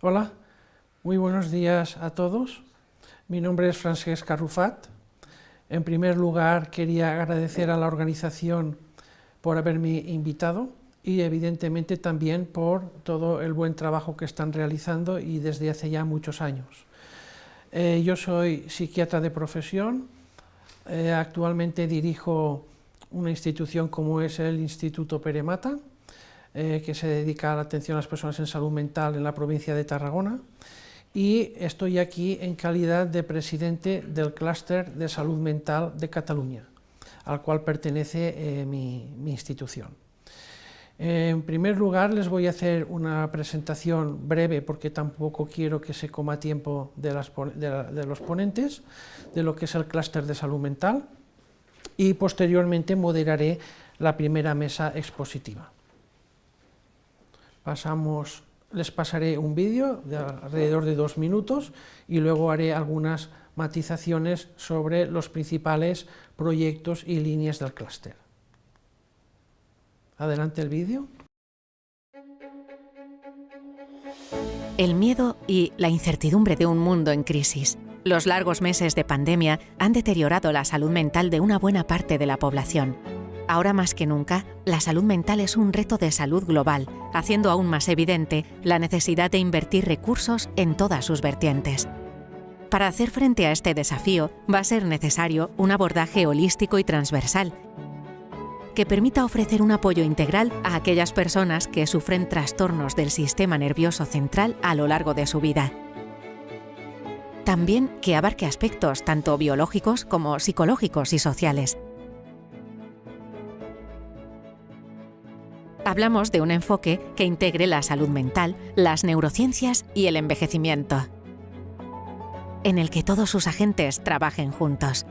Hola, muy buenos días a todos. Mi nombre es Francesc Arrufat. En primer lugar, quería agradecer a la organización por haberme invitado y evidentemente también por todo el buen trabajo que están realizando y desde hace ya muchos años. Yo soy psiquiatra de profesión, actualmente dirijo una institución como es el Instituto Pere Mata, que se dedica a la atención a las personas en salud mental en la provincia de Tarragona, y estoy aquí en calidad de presidente del Clúster de Salud Mental de Cataluña, al cual pertenece mi institución. En primer lugar, les voy a hacer una presentación breve, porque tampoco quiero que se coma tiempo de los ponentes, de lo que es el Clúster de Salud Mental, y posteriormente moderaré la primera mesa expositiva. Les pasaré un vídeo de alrededor de 2 minutos y luego haré algunas matizaciones sobre los principales proyectos y líneas del clúster. Adelante el vídeo. El miedo y la incertidumbre de un mundo en crisis. Los largos meses de pandemia han deteriorado la salud mental de una buena parte de la población. Ahora más que nunca, la salud mental es un reto de salud global, haciendo aún más evidente la necesidad de invertir recursos en todas sus vertientes. Para hacer frente a este desafío, va a ser necesario un abordaje holístico y transversal, que permita ofrecer un apoyo integral a aquellas personas que sufren trastornos del sistema nervioso central a lo largo de su vida. También que abarque aspectos tanto biológicos como psicológicos y sociales. Hablamos de un enfoque que integre la salud mental, las neurociencias y el envejecimiento, en el que todos sus agentes trabajen juntos.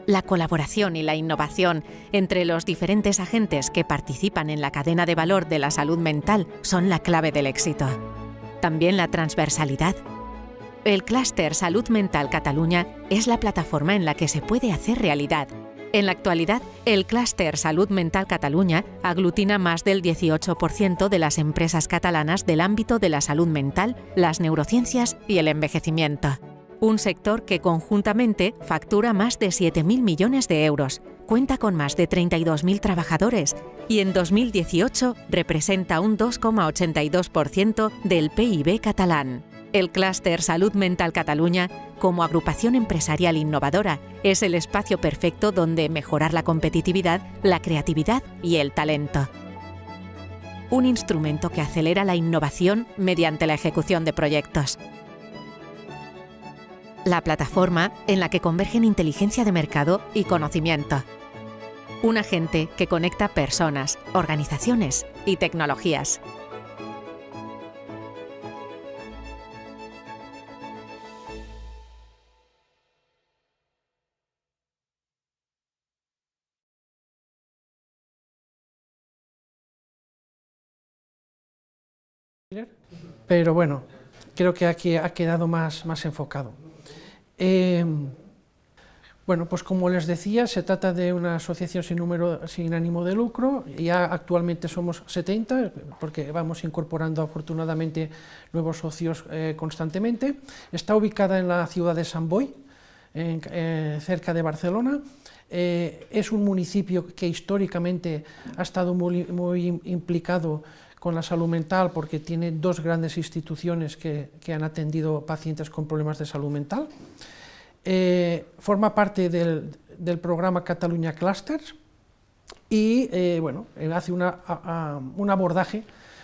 La colaboración y la innovación entre los diferentes agentes que participan en la cadena de valor de la salud mental son la clave del éxito. También la transversalidad. El Clúster Salud Mental Cataluña es la plataforma en la que se puede hacer realidad. En la actualidad, el Clúster Salud Mental Cataluña aglutina más del 18% de las empresas catalanas del ámbito de la salud mental, las neurociencias y el envejecimiento. Un sector que conjuntamente factura más de 7.000 millones de euros, cuenta con más de 32.000 trabajadores y en 2018 representa un 2,82% del PIB catalán. El Clúster Salud Mental Cataluña, como agrupación empresarial innovadora, es el espacio perfecto donde mejorar la competitividad, la creatividad y el talento. Un instrumento que acelera la innovación mediante la ejecución de proyectos. La plataforma en la que convergen inteligencia de mercado y conocimiento. Un agente que conecta personas, organizaciones y tecnologías. Pero bueno, creo que aquí ha quedado más enfocado. Bueno, pues como les decía, se trata de una asociación sin ánimo de lucro. Ya actualmente somos 70, porque vamos incorporando afortunadamente nuevos socios constantemente. Está ubicada en la ciudad de Sant Boi, cerca de Barcelona. Es un municipio que históricamente ha estado muy implicado con la salud mental, porque tiene 2 grandes instituciones que han atendido pacientes con problemas de salud mental. Forma parte del programa Catalunya Clusters y bueno, hace un abordaje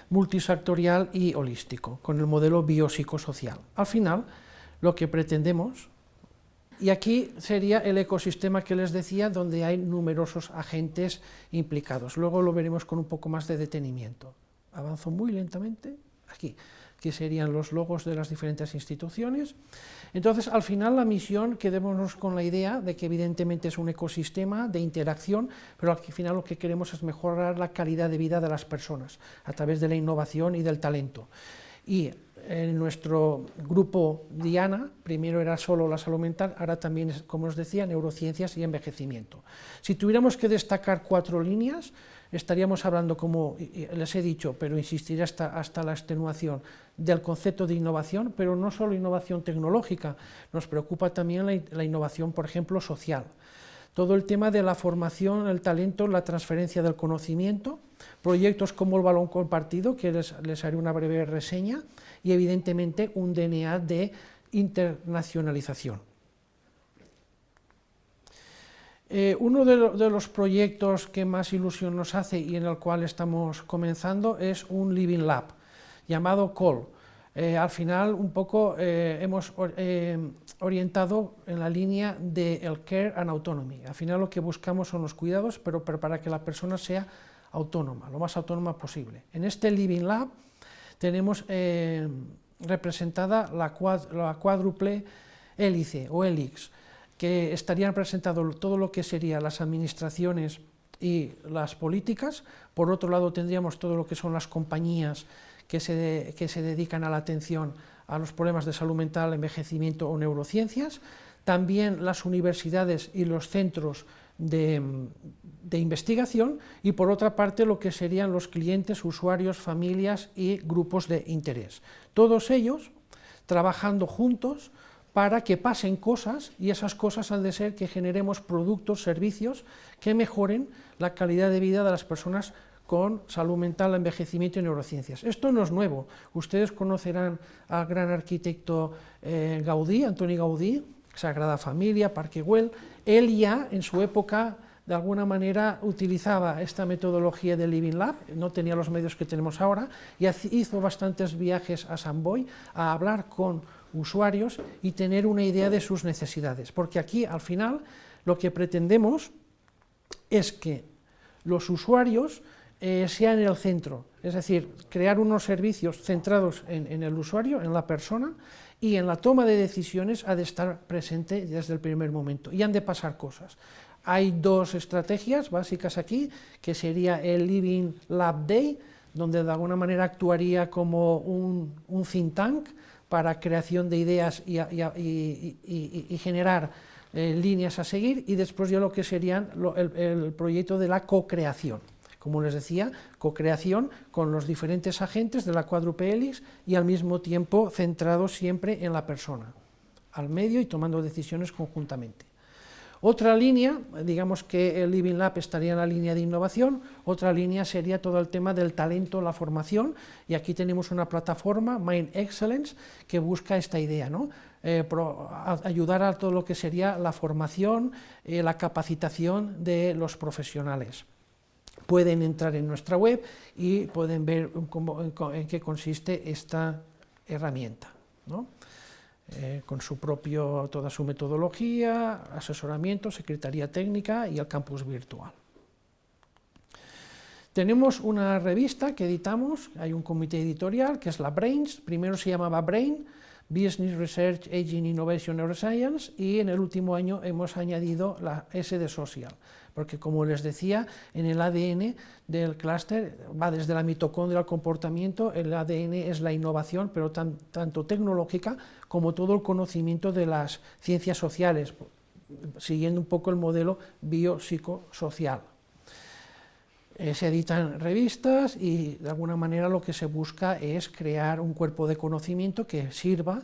multisectorial y holístico con el modelo biopsicosocial. Al final, lo que pretendemos, y aquí sería el ecosistema que les decía, donde hay numerosos agentes implicados. Luego lo veremos con un poco más de detenimiento. Avanzo muy lentamente, aquí, que serían los logos de las diferentes instituciones. Entonces, al final, la misión, quedémonos con la idea de que evidentemente es un ecosistema de interacción, pero al final lo que queremos es mejorar la calidad de vida de las personas a través de la innovación y del talento. Y en nuestro grupo Diana, primero era solo la salud mental, ahora también es, como os decía, neurociencias y envejecimiento. Si tuviéramos que destacar 4 líneas, estaríamos hablando, como les he dicho, pero insistiré hasta la extenuación, del concepto de innovación, pero no solo innovación tecnológica, nos preocupa también la innovación, por ejemplo, social. Todo el tema de la formación, el talento, la transferencia del conocimiento, proyectos como el balón compartido, que les haré una breve reseña, y evidentemente un DNA de internacionalización. Uno de los proyectos que más ilusión nos hace y en el cual estamos comenzando es un Living Lab, llamado COL. Al final un poco hemos orientado en la línea del Care and Autonomy. Al final lo que buscamos son los cuidados, pero para que la persona sea autónoma, lo más autónoma posible. En este Living Lab tenemos representada la cuádruple hélice o hélix, que estarían representados todo lo que serían las administraciones y las políticas. Por otro lado tendríamos todo lo que son las compañías que se dedican a la atención a los problemas de salud mental, envejecimiento o neurociencias, también las universidades y los centros de investigación, y por otra parte lo que serían los clientes, usuarios, familias y grupos de interés. Todos ellos trabajando juntos para que pasen cosas, y esas cosas han de ser que generemos productos, servicios que mejoren la calidad de vida de las personas con salud mental, envejecimiento y neurociencias. Esto no es nuevo. Ustedes conocerán al gran arquitecto Gaudí, Antoni Gaudí, Sagrada Familia, Parque Güell. Él ya en su época de alguna manera utilizaba esta metodología de Living Lab, no tenía los medios que tenemos ahora, y hizo bastantes viajes a Sant Boi a hablar con usuarios y tener una idea de sus necesidades, porque aquí al final lo que pretendemos es que los usuarios sean el centro, es decir, crear unos servicios centrados en el usuario, en la persona, y en la toma de decisiones ha de estar presente desde el primer momento, y han de pasar cosas. Hay dos estrategias básicas aquí, que sería el Living Lab Day, donde de alguna manera actuaría como un think tank para creación de ideas y generar líneas a seguir, y después ya lo que serían el proyecto de la co-creación. Como les decía, co-creación con los diferentes agentes de la cuádruple hélice y al mismo tiempo centrado siempre en la persona, al medio y tomando decisiones conjuntamente. Otra línea, digamos que el Living Lab estaría en la línea de innovación, otra línea sería todo el tema del talento, la formación, y aquí tenemos una plataforma, Mind Excellence, que busca esta idea, ¿no? Ayudar a todo lo que sería la formación, la capacitación de los profesionales. Pueden entrar en nuestra web y pueden ver en qué consiste esta herramienta, ¿no? Con toda su metodología, asesoramiento, secretaría técnica y el campus virtual. Tenemos una revista que editamos, hay un comité editorial que es la Brains, primero se llamaba Brain, Business Research, Aging, Innovation, Neuroscience, y en el último año hemos añadido la S de Social, porque como les decía, en el ADN del clúster va desde la mitocondria al comportamiento, el ADN es la innovación, pero tanto tecnológica como todo el conocimiento de las ciencias sociales, siguiendo un poco el modelo biopsicosocial. Se editan revistas y de alguna manera lo que se busca es crear un cuerpo de conocimiento que sirva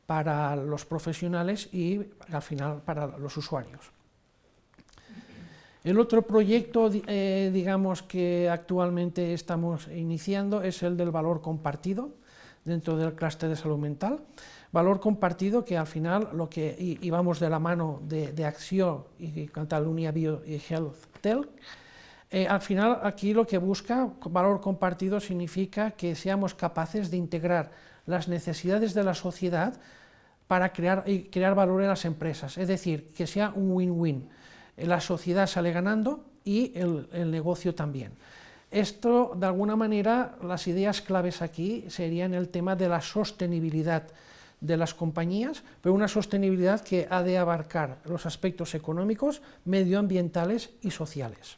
para los profesionales y al final para los usuarios. El otro proyecto, digamos, que actualmente estamos iniciando es el del valor compartido dentro del clúster de salud mental. Valor compartido que al final y vamos de la mano de Acció y Catalunya Bio y Health Tel. Al final aquí lo que busca valor compartido significa que seamos capaces de integrar las necesidades de la sociedad para crear valor en las empresas, es decir, que sea un win-win. La sociedad sale ganando y el negocio también. Esto, de alguna manera, las ideas claves aquí serían el tema de la sostenibilidad de las compañías, pero una sostenibilidad que ha de abarcar los aspectos económicos, medioambientales y sociales.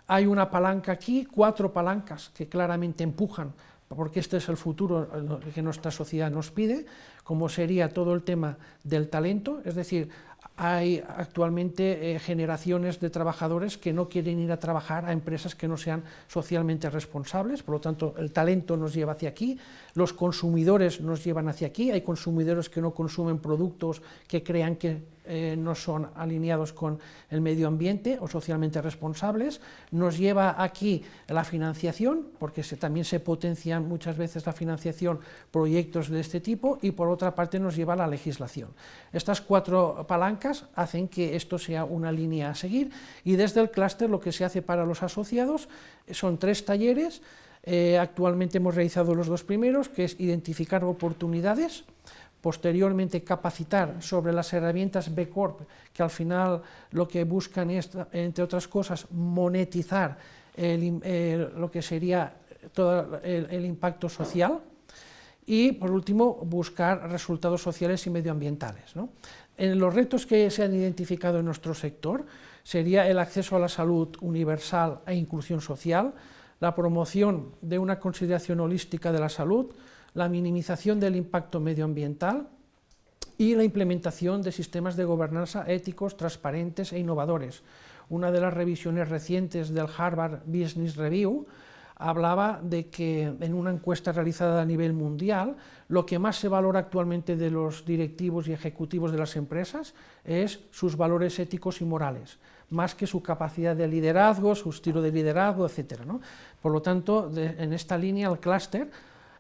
Hay una palanca aquí, 4 palancas que claramente empujan, porque este es el futuro que nuestra sociedad nos pide, como sería todo el tema del talento, es decir, hay actualmente generaciones de trabajadores que no quieren ir a trabajar a empresas que no sean socialmente responsables, por lo tanto el talento nos lleva hacia aquí, los consumidores nos llevan hacia aquí, hay consumidores que no consumen productos que crean que no son alineados con el medio ambiente o socialmente responsables, nos lleva aquí la financiación, porque también se potencian muchas veces la financiación proyectos de este tipo, y por otra parte nos lleva la legislación. Estas 4 palancas hacen que esto sea una línea a seguir, y desde el clúster lo que se hace para los asociados son 3 talleres. Actualmente hemos realizado los 2 primeros, que es identificar oportunidades, posteriormente capacitar sobre las herramientas B Corp, que al final lo que buscan es, entre otras cosas, monetizar lo que sería todo el impacto social, y por último buscar resultados sociales y medioambientales, ¿no? En los retos que se han identificado en nuestro sector sería el acceso a la salud universal e inclusión social, la promoción de una consideración holística de la salud, la minimización del impacto medioambiental y la implementación de sistemas de gobernanza éticos, transparentes e innovadores. Una de las revisiones recientes del Harvard Business Review hablaba de que en una encuesta realizada a nivel mundial, lo que más se valora actualmente de los directivos y ejecutivos de las empresas es sus valores éticos y morales, más que su capacidad de liderazgo, su estilo de liderazgo, etc., ¿no? Por lo tanto, en esta línea el clúster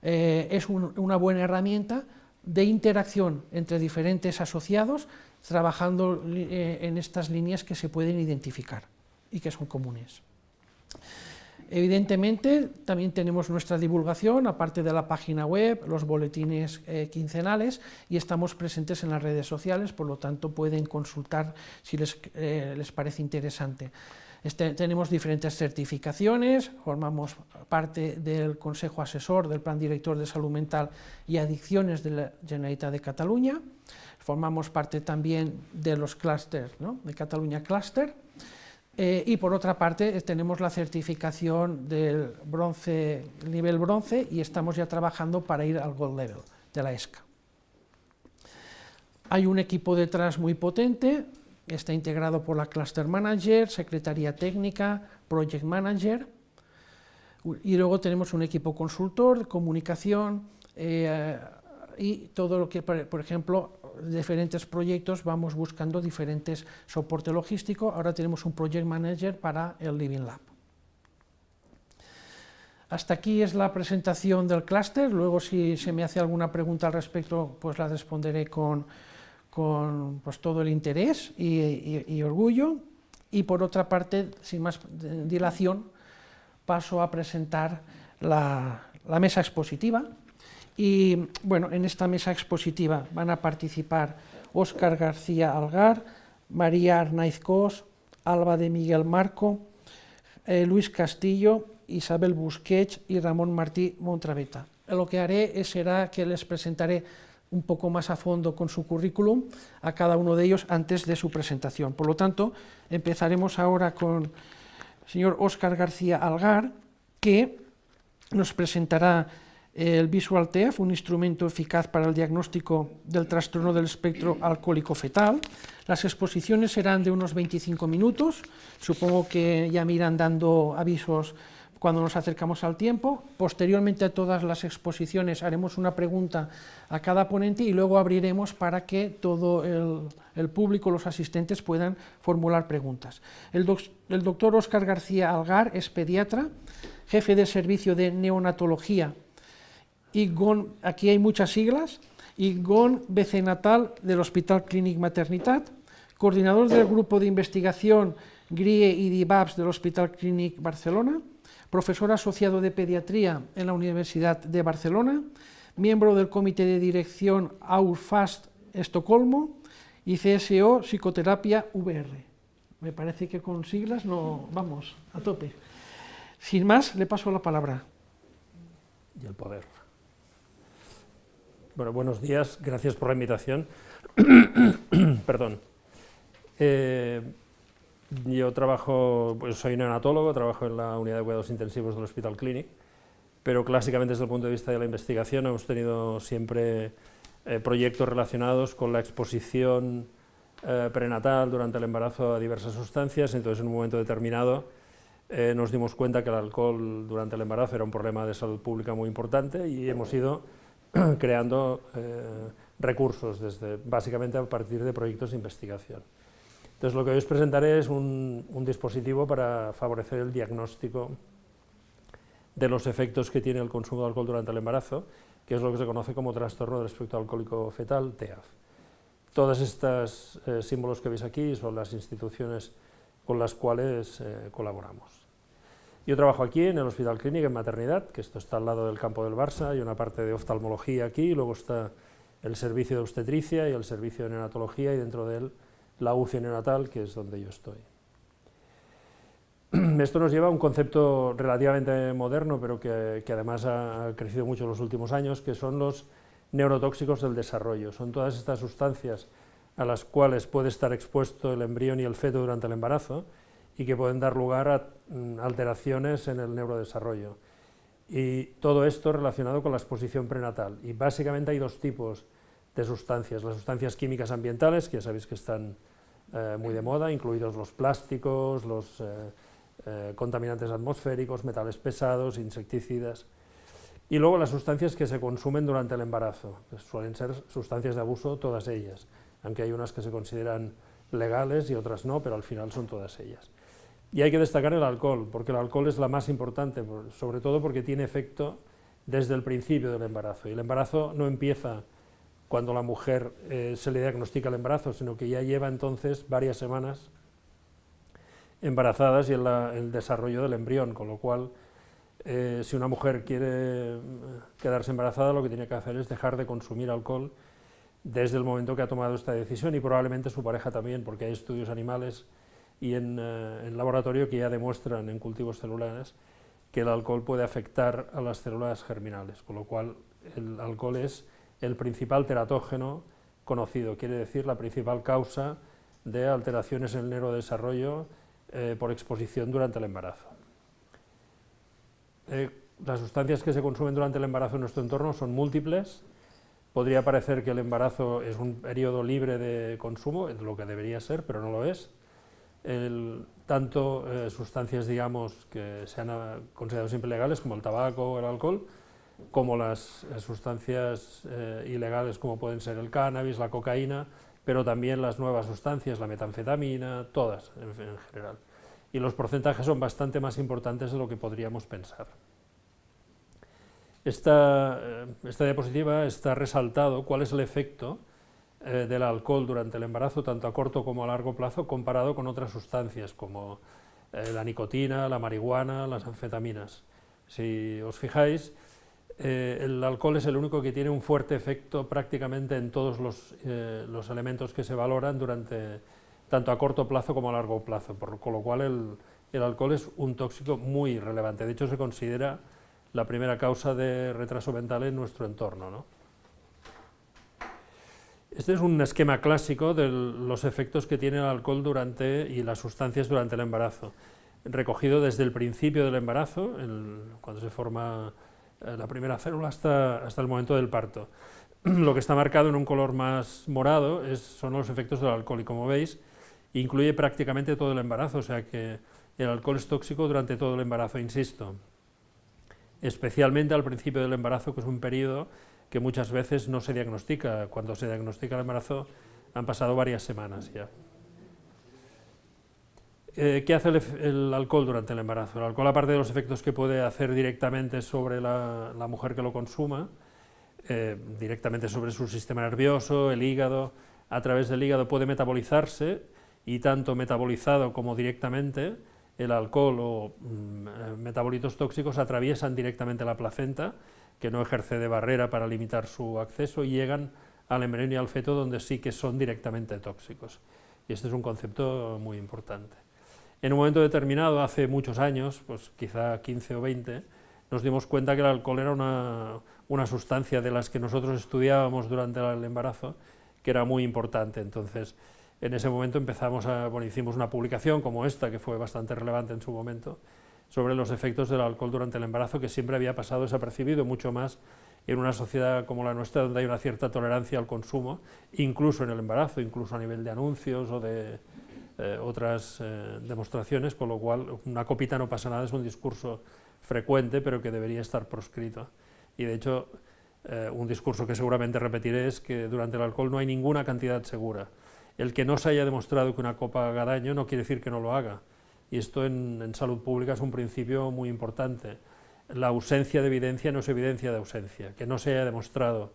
es una buena herramienta de interacción entre diferentes asociados, trabajando en estas líneas que se pueden identificar y que son comunes. Evidentemente, también tenemos nuestra divulgación, aparte de la página web, los boletines quincenales, y estamos presentes en las redes sociales, por lo tanto pueden consultar si les parece interesante. Tenemos diferentes certificaciones, formamos parte del Consejo Asesor del Plan Director de Salud Mental y Adicciones de la Generalitat de Cataluña, formamos parte también de los clústeres, ¿no?, de Cataluña Cluster, y por otra parte tenemos la certificación del bronce, nivel bronce, y estamos ya trabajando para ir al Gold Level de la ESCA. Hay un equipo detrás muy potente. Está integrado por la Cluster Manager, Secretaría Técnica, Project Manager, y luego tenemos un equipo consultor, comunicación, y todo lo que, por ejemplo, diferentes proyectos vamos buscando diferentes soporte logístico. Ahora tenemos un Project Manager para el Living Lab. Hasta aquí es la presentación del clúster. Luego, si se me hace alguna pregunta al respecto, pues la responderé con pues, todo el interés y orgullo. Y por otra parte, sin más dilación, paso a presentar la mesa expositiva. Y bueno, en esta mesa expositiva van a participar Óscar García Algar, María Arnaiz Cos, Alba de Miguel Marco, Luis Castillo, Isabel Busquets y Ramón Martí Montraveta. Lo que haré será que les presentaré un poco más a fondo con su currículum a cada uno de ellos antes de su presentación. Por lo tanto, empezaremos ahora con el señor Óscar García Algar, que nos presentará el Visual TEF, un instrumento eficaz para el diagnóstico del trastorno del espectro alcohólico fetal. Las exposiciones serán de unos 25 minutos, supongo que ya me irán dando avisos cuando nos acercamos al tiempo. Posteriormente a todas las exposiciones haremos una pregunta a cada ponente y luego abriremos para que todo el público, los asistentes, puedan formular preguntas. El doctor Óscar García Algar es pediatra, jefe de servicio de neonatología IGON, aquí hay muchas siglas, IGON BC Natal del Hospital Clínic Maternitat, coordinador del grupo de investigación GRIE y DIVAPS del Hospital Clínic Barcelona, profesor asociado de pediatría en la Universidad de Barcelona, miembro del comité de dirección AURFAST Estocolmo y CSO Psicoterapia VR. Me parece que con siglas no vamos a tope. Sin más, le paso la palabra. Y el poder. Bueno, buenos días, gracias por la invitación. Perdón. Yo trabajo, pues soy neonatólogo, trabajo en la unidad de cuidados intensivos del Hospital Clínic, pero clásicamente desde el punto de vista de la investigación hemos tenido siempre proyectos relacionados con la exposición prenatal, durante el embarazo, a diversas sustancias. Entonces, en un momento determinado, nos dimos cuenta que el alcohol durante el embarazo era un problema de salud pública muy importante y hemos ido creando recursos, básicamente a partir de proyectos de investigación. Entonces, lo que hoy os presentaré es un dispositivo para favorecer el diagnóstico de los efectos que tiene el consumo de alcohol durante el embarazo, que es lo que se conoce como trastorno del espectro alcohólico fetal, TEAF. Todos estos símbolos que veis aquí son las instituciones con las cuales colaboramos. Yo trabajo aquí en el Hospital Clínic, en maternidad, que esto está al lado del campo del Barça, hay una parte de oftalmología aquí, y luego está el servicio de obstetricia y el servicio de neonatología, y dentro de él la UCI neonatal, que es donde yo estoy. Esto nos lleva a un concepto relativamente moderno, pero que además ha crecido mucho en los últimos años, que son los neurotóxicos del desarrollo. Son todas estas sustancias a las cuales puede estar expuesto el embrión y el feto durante el embarazo y que pueden dar lugar a alteraciones en el neurodesarrollo. Y todo esto relacionado con la exposición prenatal. Y básicamente hay dos tipos de sustancias: las sustancias químicas ambientales, que ya sabéis que están muy de moda, incluidos los plásticos, los contaminantes atmosféricos, metales pesados, insecticidas, y luego las sustancias que se consumen durante el embarazo, que suelen ser sustancias de abuso, todas ellas, aunque hay unas que se consideran legales y otras no, pero al final son todas ellas. Y hay que destacar el alcohol, porque el alcohol es la más importante, sobre todo porque tiene efecto desde el principio del embarazo, y el embarazo no empieza cuando la mujer se le diagnostica el embarazo, sino que ya lleva entonces varias semanas embarazadas y en el desarrollo del embrión, con lo cual si una mujer quiere quedarse embarazada, lo que tiene que hacer es dejar de consumir alcohol desde el momento que ha tomado esta decisión, y probablemente su pareja también, porque hay estudios animales y en laboratorio que ya demuestran en cultivos celulares que el alcohol puede afectar a las células germinales, con lo cual el alcohol es el principal teratógeno conocido, quiere decir la principal causa de alteraciones en el neurodesarrollo por exposición durante el embarazo. Las sustancias que se consumen durante el embarazo en nuestro entorno son múltiples. Podría parecer que el embarazo es un periodo libre de consumo, es lo que debería ser, pero no lo es. Tanto sustancias, digamos, que se han considerado siempre legales, como el tabaco o el alcohol, como las sustancias ilegales, como pueden ser el cannabis, la cocaína, pero también las nuevas sustancias, la metanfetamina, todas en general. Y los porcentajes son bastante más importantes de lo que podríamos pensar. Esta diapositiva está resaltado cuál es el efecto del alcohol durante el embarazo, tanto a corto como a largo plazo, comparado con otras sustancias como la nicotina, la marihuana, las anfetaminas. Si os fijáis, el alcohol es el único que tiene un fuerte efecto prácticamente en todos los elementos que se valoran tanto a corto plazo como a largo plazo, con lo cual el alcohol es un tóxico muy relevante. De hecho, se considera la primera causa de retraso mental en nuestro entorno, ¿no? Este es un esquema clásico de los efectos que tiene el alcohol y las sustancias durante el embarazo, recogido desde el principio del embarazo, cuando se forma la primera célula, hasta el momento del parto. Lo que está marcado en un color más morado son los efectos del alcohol, y como veis, incluye prácticamente todo el embarazo, o sea que el alcohol es tóxico durante todo el embarazo, insisto, especialmente al principio del embarazo, que es un periodo que muchas veces no se diagnostica. Cuando se diagnostica el embarazo han pasado varias semanas ya. ¿Qué hace el alcohol durante el embarazo? El alcohol, aparte de los efectos que puede hacer directamente sobre la mujer que lo consuma, directamente sobre su sistema nervioso, el hígado, a través del hígado puede metabolizarse, y tanto metabolizado como directamente, el alcohol o metabolitos tóxicos atraviesan directamente la placenta, que no ejerce de barrera para limitar su acceso, y llegan al embrión y al feto, donde sí que son directamente tóxicos. Y este es un concepto muy importante. En un momento determinado, hace muchos años, pues quizá 15 o 20, nos dimos cuenta que el alcohol era una sustancia de las que nosotros estudiábamos durante el embarazo, que era muy importante. Entonces, en ese momento hicimos una publicación como esta, que fue bastante relevante en su momento, sobre los efectos del alcohol durante el embarazo, que siempre había pasado desapercibido, mucho más en una sociedad como la nuestra, donde hay una cierta tolerancia al consumo, incluso en el embarazo, incluso a nivel de anuncios o de otras demostraciones, con lo cual una copita no pasa nada es un discurso frecuente, pero que debería estar proscrito. Y de hecho, un discurso que seguramente repetiré es que durante el alcohol no hay ninguna cantidad segura. El que no se haya demostrado que una copa haga daño no quiere decir que no lo haga. Y esto en salud pública es un principio muy importante. La ausencia de evidencia no es evidencia de ausencia. Que no se haya demostrado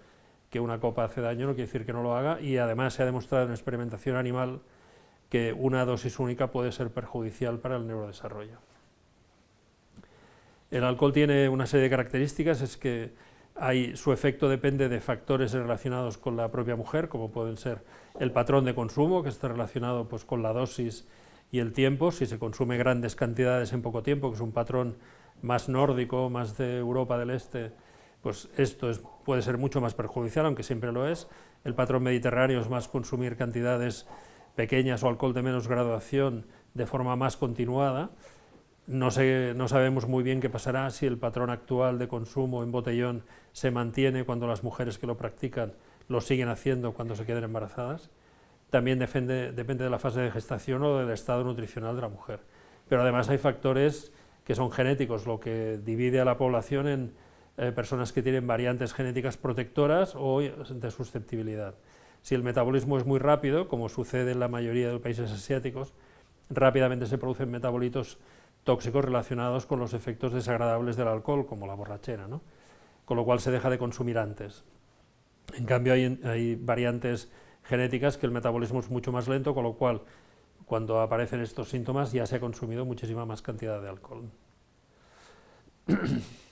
que una copa hace daño no quiere decir que no lo haga, y además se ha demostrado en experimentación animal que una dosis única puede ser perjudicial para el neurodesarrollo. El alcohol tiene una serie de características, es que su efecto depende de factores relacionados con la propia mujer, como pueden ser el patrón de consumo, que está relacionado pues, con la dosis y el tiempo. Si se consume grandes cantidades en poco tiempo, que es un patrón más nórdico, más de Europa del Este, pues esto puede ser mucho más perjudicial, aunque siempre lo es. El patrón mediterráneo es más consumir cantidades pequeñas o alcohol de menos graduación de forma más continuada. No sabemos muy bien qué pasará si el patrón actual de consumo en botellón se mantiene cuando las mujeres que lo practican lo siguen haciendo cuando se queden embarazadas. También depende de la fase de gestación o del estado nutricional de la mujer. Pero además hay factores que son genéticos, lo que divide a la población en personas que tienen variantes genéticas protectoras o de susceptibilidad. Si el metabolismo es muy rápido, como sucede en la mayoría de los países asiáticos, rápidamente se producen metabolitos tóxicos relacionados con los efectos desagradables del alcohol, como la borrachera, ¿no? Con lo cual se deja de consumir antes. En cambio hay variantes genéticas que el metabolismo es mucho más lento, con lo cual cuando aparecen estos síntomas ya se ha consumido muchísima más cantidad de alcohol.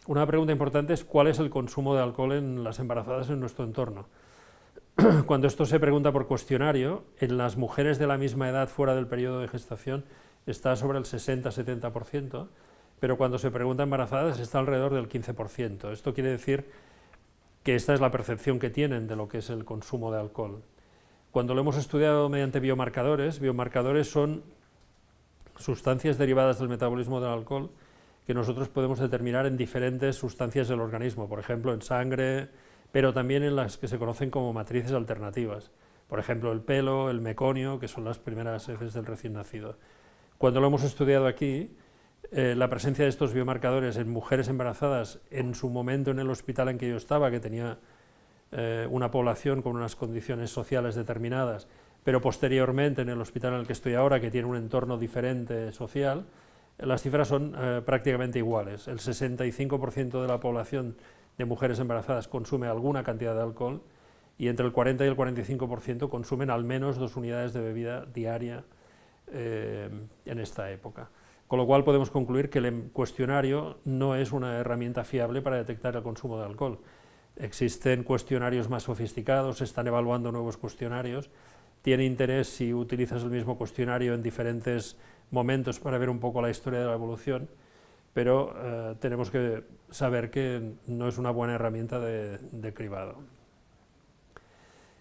Una pregunta importante es cuál es el consumo de alcohol en las embarazadas en nuestro entorno. Cuando esto se pregunta por cuestionario, en las mujeres de la misma edad fuera del periodo de gestación está sobre el 60-70%, pero cuando se pregunta embarazadas está alrededor del 15%. Esto quiere decir que esta es la percepción que tienen de lo que es el consumo de alcohol. Cuando lo hemos estudiado mediante biomarcadores son sustancias derivadas del metabolismo del alcohol que nosotros podemos determinar en diferentes sustancias del organismo, por ejemplo en sangre, pero también en las que se conocen como matrices alternativas, por ejemplo el pelo, el meconio, que son las primeras heces del recién nacido. Cuando lo hemos estudiado aquí, la presencia de estos biomarcadores en mujeres embarazadas en su momento en el hospital en que yo estaba, que tenía una población con unas condiciones sociales determinadas, pero posteriormente en el hospital en el que estoy ahora, que tiene un entorno diferente social, las cifras son prácticamente iguales. El 65% de la población de mujeres embarazadas consume alguna cantidad de alcohol y entre el 40 y el 45% consumen al menos 2 unidades de bebida diaria en esta época. Con lo cual podemos concluir que el cuestionario no es una herramienta fiable para detectar el consumo de alcohol. Existen cuestionarios más sofisticados, se están evaluando nuevos cuestionarios. Tiene interés si utilizas el mismo cuestionario en diferentes momentos para ver un poco la historia de la evolución, pero tenemos que saber que no es una buena herramienta de cribado.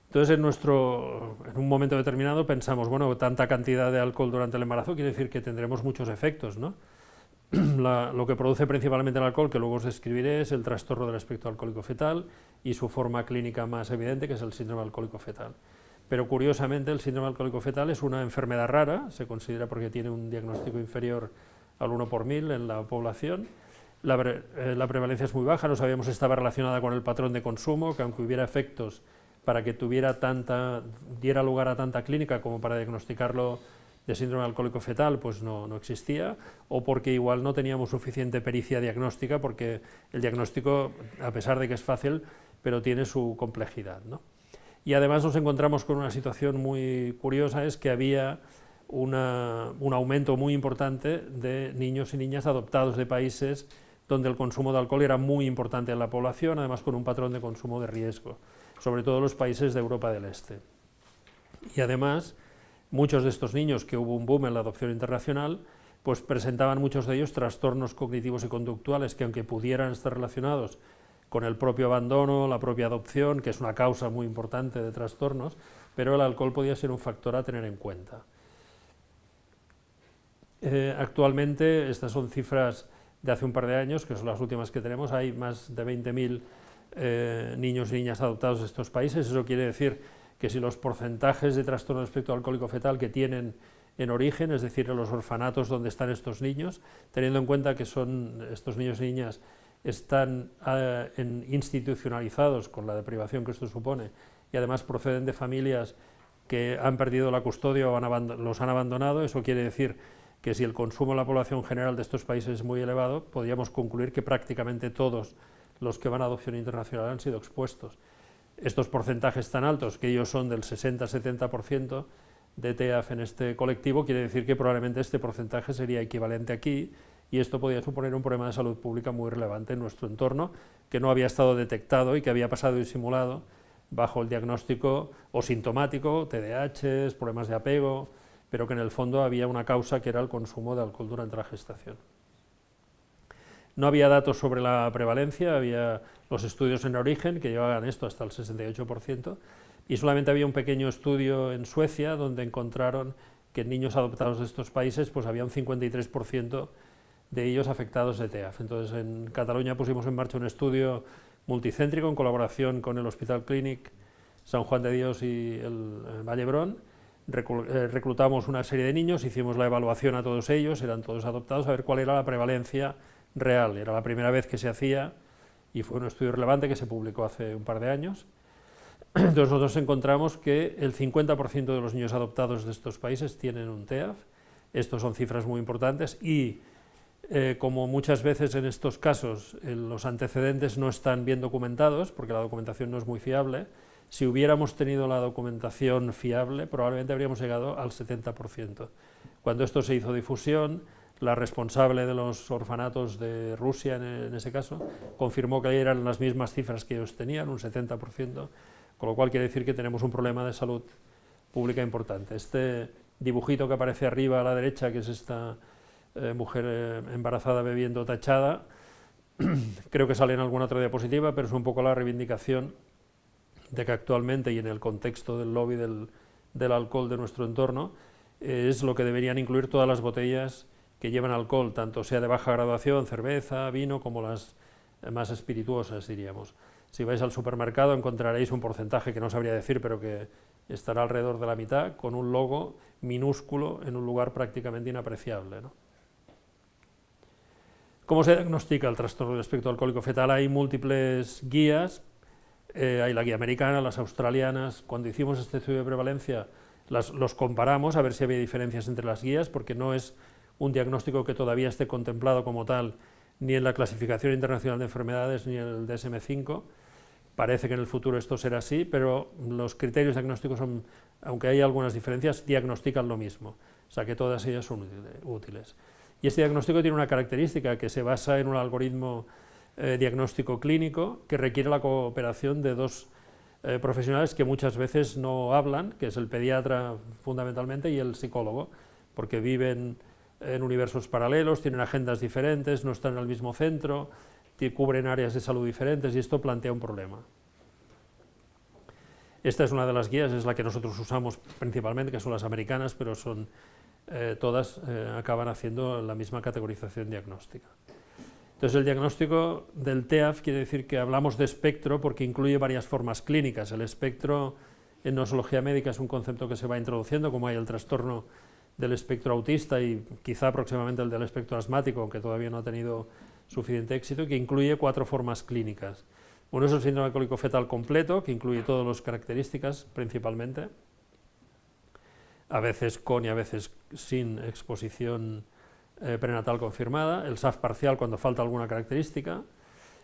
Entonces, en un momento determinado pensamos, bueno, tanta cantidad de alcohol durante el embarazo quiere decir que tendremos muchos efectos, ¿no? Lo que produce principalmente el alcohol, que luego os describiré, es el trastorno del espectro alcohólico fetal y su forma clínica más evidente, que es el síndrome alcohólico fetal. Pero curiosamente el síndrome alcohólico fetal es una enfermedad rara, se considera porque tiene un diagnóstico inferior al 1 por 1000 en la población. La prevalencia es muy baja, no sabíamos si estaba relacionada con el patrón de consumo, que aunque hubiera efectos para que diera lugar a tanta clínica como para diagnosticarlo de síndrome alcohólico fetal, pues no existía, o porque igual no teníamos suficiente pericia diagnóstica, porque el diagnóstico, a pesar de que es fácil, pero tiene su complejidad, ¿no? Y además nos encontramos con una situación muy curiosa, es que había un aumento muy importante de niños y niñas adoptados de países donde el consumo de alcohol era muy importante en la población, además con un patrón de consumo de riesgo, sobre todo los países de Europa del Este. Y además, muchos de estos niños, que hubo un boom en la adopción internacional, pues presentaban muchos de ellos trastornos cognitivos y conductuales que, aunque pudieran estar relacionados con el propio abandono, la propia adopción, que es una causa muy importante de trastornos, pero el alcohol podía ser un factor a tener en cuenta. Actualmente, estas son cifras de hace un par de años, que son las últimas que tenemos, hay más de 20.000 niños y niñas adoptados de estos países. Eso quiere decir que si los porcentajes de trastorno del espectro alcohólico fetal que tienen en origen, es decir, en los orfanatos donde están estos niños, teniendo en cuenta que estos niños y niñas están institucionalizados con la deprivación que esto supone y además proceden de familias que han perdido la custodia o los han abandonado, eso quiere decir que si el consumo en la población general de estos países es muy elevado, podríamos concluir que prácticamente todos los que van a adopción internacional han sido expuestos. Estos porcentajes tan altos, que ellos son del 60-70% de TEAF en este colectivo, quiere decir que probablemente este porcentaje sería equivalente aquí, y esto podría suponer un problema de salud pública muy relevante en nuestro entorno, que no había estado detectado y que había pasado disimulado bajo el diagnóstico o sintomático, TDAH, problemas de apego, pero que en el fondo había una causa que era el consumo de alcohol durante la gestación. No había datos sobre la prevalencia, había los estudios en origen que llevaban esto hasta el 68%, y solamente había un pequeño estudio en Suecia donde encontraron que en niños adoptados de estos países pues había un 53% de ellos afectados de TEAF. Entonces en Cataluña pusimos en marcha un estudio multicéntrico en colaboración con el Hospital Clínic San Juan de Dios y el Vallebrón. Reclutamos una serie de niños, hicimos la evaluación a todos ellos, eran todos adoptados, a ver cuál era la prevalencia real. Era la primera vez que se hacía y fue un estudio relevante que se publicó hace un par de años. Entonces nosotros encontramos que el 50% de los niños adoptados de estos países tienen un TEAF. Estos son cifras muy importantes y como muchas veces en estos casos los antecedentes no están bien documentados porque la documentación no es muy fiable, si hubiéramos tenido la documentación fiable probablemente habríamos llegado al 70%. Cuando esto se hizo difusión, la responsable de los orfanatos de Rusia, en ese caso, confirmó que eran las mismas cifras que ellos tenían, un 70%, con lo cual quiere decir que tenemos un problema de salud pública importante. Este dibujito que aparece arriba a la derecha, que es esta mujer embarazada bebiendo tachada, creo que sale en alguna otra diapositiva, pero es un poco la reivindicación de que actualmente y en el contexto del lobby del alcohol de nuestro entorno, es lo que deberían incluir todas las botellas que llevan alcohol, tanto sea de baja graduación, cerveza, vino, como las más espirituosas, diríamos. Si vais al supermercado encontraréis un porcentaje que no sabría decir, pero que estará alrededor de la mitad, con un logo minúsculo en un lugar prácticamente inapreciable, ¿no? ¿Cómo se diagnostica el trastorno del espectro alcohólico fetal? Hay múltiples guías, hay la guía americana, las australianas. Cuando hicimos este estudio de prevalencia los comparamos a ver si había diferencias entre las guías, porque no es un diagnóstico que todavía esté contemplado como tal ni en la Clasificación Internacional de Enfermedades ni en el DSM-5. Parece que en el futuro esto será así, pero los criterios diagnósticos, aunque hay algunas diferencias, diagnostican lo mismo, o sea que todas ellas son útiles. Y este diagnóstico tiene una característica que se basa en un algoritmo diagnóstico clínico que requiere la cooperación de dos profesionales que muchas veces no hablan, que es el pediatra fundamentalmente y el psicólogo, porque viven en universos paralelos, tienen agendas diferentes, no están en el mismo centro, cubren áreas de salud diferentes y esto plantea un problema. Esta es una de las guías, es la que nosotros usamos principalmente, que son las americanas, pero son todas acaban haciendo la misma categorización diagnóstica. Entonces el diagnóstico del TEAF quiere decir que hablamos de espectro porque incluye varias formas clínicas. El espectro en nosología médica es un concepto que se va introduciendo, como hay el trastorno del espectro autista y quizá próximamente el del espectro asmático, aunque todavía no ha tenido suficiente éxito, que incluye 4 formas clínicas. Uno es el síndrome alcohólico fetal completo, que incluye todas las características principalmente, a veces con y a veces sin exposición prenatal confirmada, el SAF parcial cuando falta alguna característica,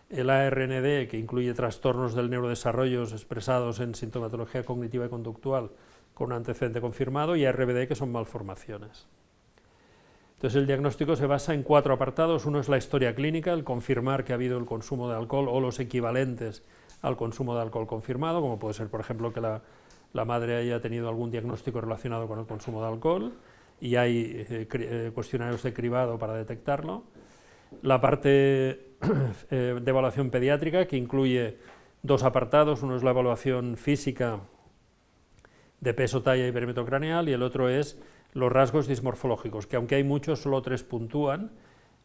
el ARND, que incluye trastornos del neurodesarrollo expresados en sintomatología cognitiva y conductual con un antecedente confirmado, y RBD, que son malformaciones. Entonces el diagnóstico se basa en 4 apartados. Uno es la historia clínica, el confirmar que ha habido el consumo de alcohol o los equivalentes al consumo de alcohol confirmado, como puede ser, por ejemplo, que la madre haya tenido algún diagnóstico relacionado con el consumo de alcohol, y hay cuestionarios de cribado para detectarlo. La parte de evaluación pediátrica, que incluye 2 apartados, uno es la evaluación física de peso, talla y perímetro craneal, y el otro es los rasgos dismorfológicos, que aunque hay muchos, solo 3 puntúan,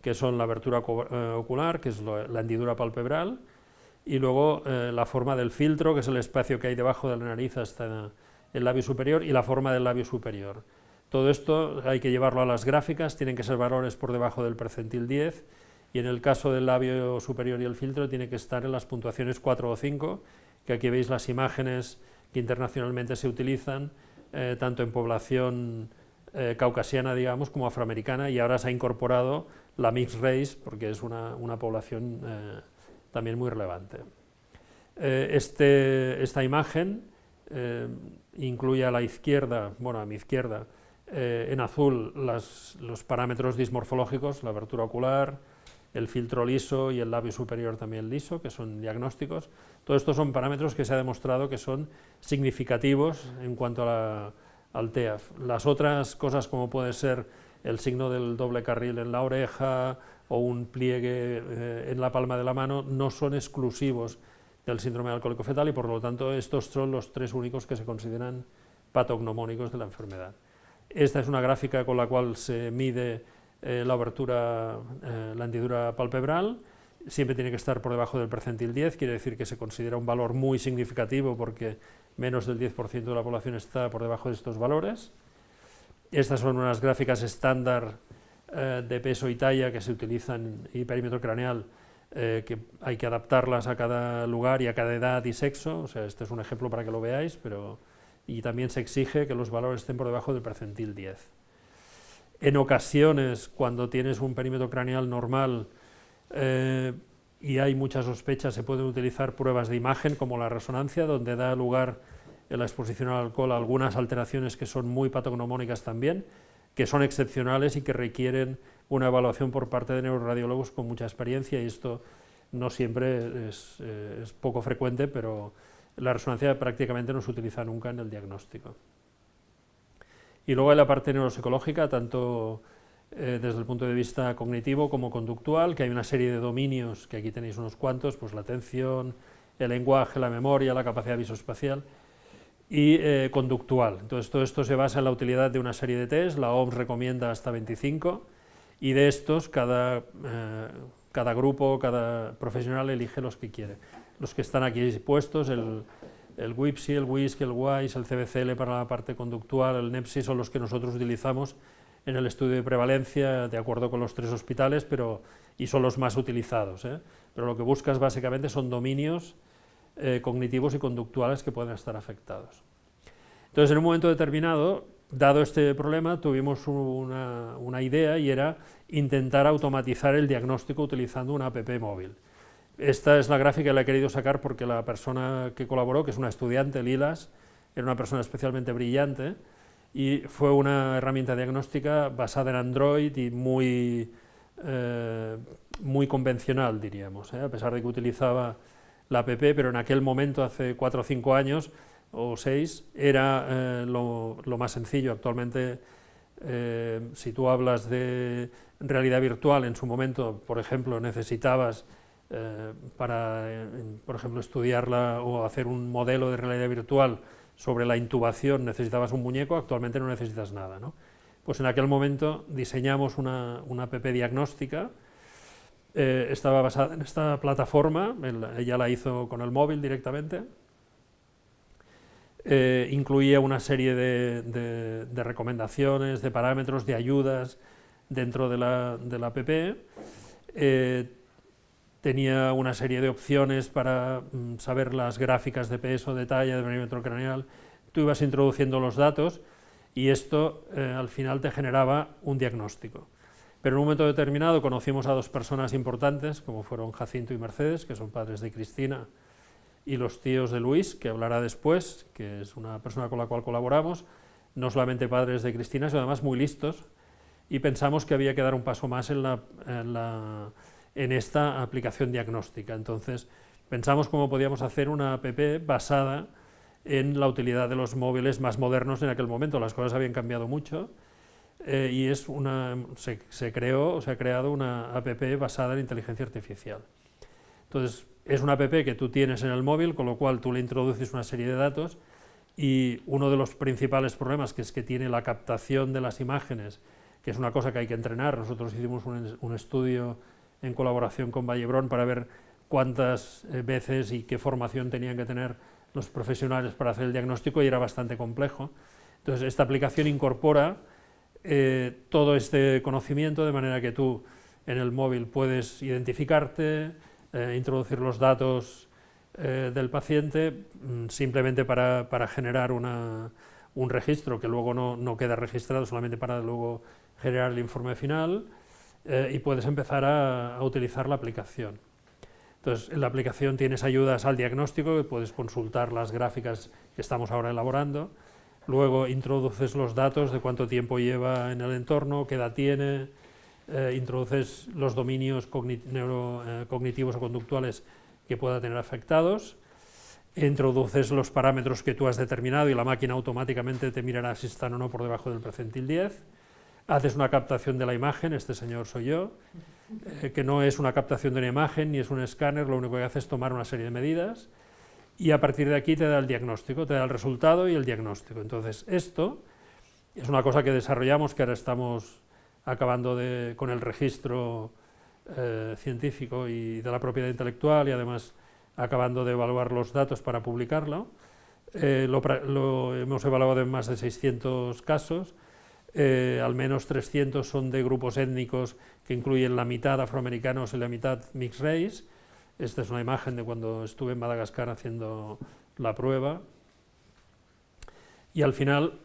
que son la abertura ocular, que es la hendidura palpebral, y luego la forma del filtro, que es el espacio que hay debajo de la nariz hasta el labio superior, y la forma del labio superior. Todo esto hay que llevarlo a las gráficas, tienen que ser valores por debajo del percentil 10, y en el caso del labio superior y el filtro tiene que estar en las puntuaciones 4 o 5, que aquí veis las imágenes que internacionalmente se utilizan, tanto en población caucasiana, digamos, como afroamericana, y ahora se ha incorporado la mixed race, porque es una población también muy relevante. Esta imagen incluye a la izquierda, bueno, a mi izquierda, en azul los parámetros dismorfológicos, la abertura ocular, el filtro liso y el labio superior también liso, que son diagnósticos. Todos estos son parámetros que se ha demostrado que son significativos en cuanto al TEAF. Las otras cosas, como puede ser el signo del doble carril en la oreja o un pliegue en la palma de la mano, no son exclusivos del síndrome alcohólico fetal, y por lo tanto estos son los 3 únicos que se consideran patognomónicos de la enfermedad. Esta es una gráfica con la cual se mide la abertura, la hendidura palpebral. Siempre tiene que estar por debajo del percentil 10, quiere decir que se considera un valor muy significativo porque menos del 10% de la población está por debajo de estos valores. Estas son unas gráficas estándar de peso y talla que se utilizan, y perímetro craneal, que hay que adaptarlas a cada lugar y a cada edad y sexo. O sea, este es un ejemplo para que lo veáis, y también se exige que los valores estén por debajo del percentil 10. En ocasiones, cuando tienes un perímetro craneal normal y hay muchas sospechas, se pueden utilizar pruebas de imagen como la resonancia, donde da lugar en la exposición al alcohol a algunas alteraciones que son muy patognomónicas también, que son excepcionales y que requieren una evaluación por parte de neuroradiólogos con mucha experiencia, y esto no siempre es poco frecuente, pero la resonancia prácticamente no se utiliza nunca en el diagnóstico. Y luego hay la parte neuropsicológica, tanto desde el punto de vista cognitivo como conductual, que hay una serie de dominios, que aquí tenéis unos cuantos, pues la atención, el lenguaje, la memoria, la capacidad visoespacial, y conductual. Entonces todo esto se basa en la utilidad de una serie de test, la OMS recomienda hasta 25, y de estos cada grupo, cada profesional elige los que quiere. Los que están aquí puestos, el WIPSI, el WISC, el WISE, el CBCL para la parte conductual, el NEPSI, son los que nosotros utilizamos en el estudio de prevalencia, de acuerdo con los 3 hospitales, y son los más utilizados, Pero lo que buscas básicamente son dominios cognitivos y conductuales que pueden estar afectados. Entonces, en un momento determinado, dado este problema, tuvimos una idea, y era intentar automatizar el diagnóstico utilizando una app móvil. Esta es la gráfica que la he querido sacar porque la persona que colaboró, que es una estudiante, Lilas, era una persona especialmente brillante, y fue una herramienta diagnóstica basada en Android y muy convencional, diríamos, a pesar de que utilizaba la app, pero en aquel momento, hace 4 o 5 años, o 6, era lo más sencillo. Actualmente, si tú hablas de realidad virtual, en su momento, por ejemplo, necesitabas para, por ejemplo, estudiarla o hacer un modelo de realidad virtual sobre la intubación, necesitabas un muñeco. Actualmente no necesitas nada, ¿no? Pues en aquel momento diseñamos una app diagnóstica, estaba basada en esta plataforma, ella la hizo con el móvil directamente, incluía una serie de recomendaciones, de parámetros, de ayudas dentro de la app, tenía una serie de opciones para saber las gráficas de peso, de talla, de perímetro craneal. Tú ibas introduciendo los datos y esto al final te generaba un diagnóstico. Pero en un momento determinado conocimos a 2 personas importantes, como fueron Jacinto y Mercedes, que son padres de Cristina, y los tíos de Luis, que hablará después, que es una persona con la cual colaboramos, no solamente padres de Cristina, sino además muy listos, y pensamos que había que dar un paso más en esta aplicación diagnóstica. Entonces pensamos cómo podíamos hacer una app basada en la utilidad de los móviles más modernos en aquel momento. Las cosas habían cambiado mucho, y se ha creado una app basada en inteligencia artificial. Entonces, es una app que tú tienes en el móvil, con lo cual tú le introduces una serie de datos, y uno de los principales problemas, que es que tiene la captación de las imágenes, que es una cosa que hay que entrenar. Nosotros hicimos un estudio en colaboración con Vallebrón para ver cuántas veces y qué formación tenían que tener los profesionales para hacer el diagnóstico, y era bastante complejo. Entonces, esta aplicación incorpora todo este conocimiento, de manera que tú en el móvil puedes identificarte, introducir los datos del paciente, simplemente para generar un registro que luego no queda registrado, solamente para luego generar el informe final, y puedes empezar a utilizar la aplicación. Entonces, en la aplicación tienes ayudas al diagnóstico, que puedes consultar las gráficas que estamos ahora elaborando. Luego introduces los datos de cuánto tiempo lleva en el entorno, qué edad tiene, introduces los dominios cognitivos o conductuales que pueda tener afectados, introduces los parámetros que tú has determinado y la máquina automáticamente te mirará si están o no por debajo del percentil 10, haces una captación de la imagen, este señor soy yo, que no es una captación de una imagen ni es un escáner, lo único que hace es tomar una serie de medidas, y a partir de aquí te da el diagnóstico, te da el resultado y el diagnóstico. Entonces, esto es una cosa que desarrollamos, que ahora estamos acabando con el registro científico y de la propiedad intelectual, y además acabando de evaluar los datos para publicarlo. Lo hemos evaluado en más de 600 casos, al menos 300 son de grupos étnicos que incluyen la mitad afroamericanos y la mitad mixed race. Esta es una imagen de cuando estuve en Madagascar haciendo la prueba. Y al final,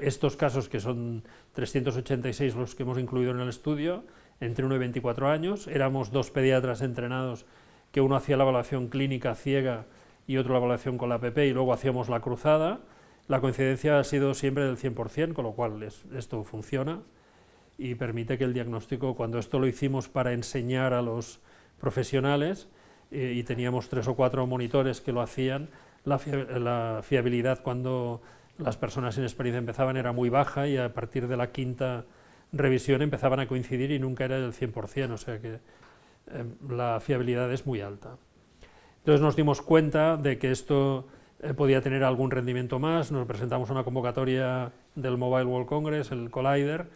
estos casos, que son 386 los que hemos incluido en el estudio, entre 1 y 24 años, éramos 2 pediatras entrenados, que uno hacía la evaluación clínica ciega y otro la evaluación con la app, y luego hacíamos la cruzada. La coincidencia ha sido siempre del 100%, con lo cual esto funciona y permite que el diagnóstico, cuando esto lo hicimos para enseñar a los profesionales, y teníamos 3 o 4 monitores que lo hacían, la fiabilidad cuando las personas sin experiencia empezaban era muy baja, y a partir de la 5ª revisión empezaban a coincidir y nunca era del 100%, o sea que la fiabilidad es muy alta. Entonces nos dimos cuenta de que esto podía tener algún rendimiento más, nos presentamos una convocatoria del Mobile World Congress, el Collider,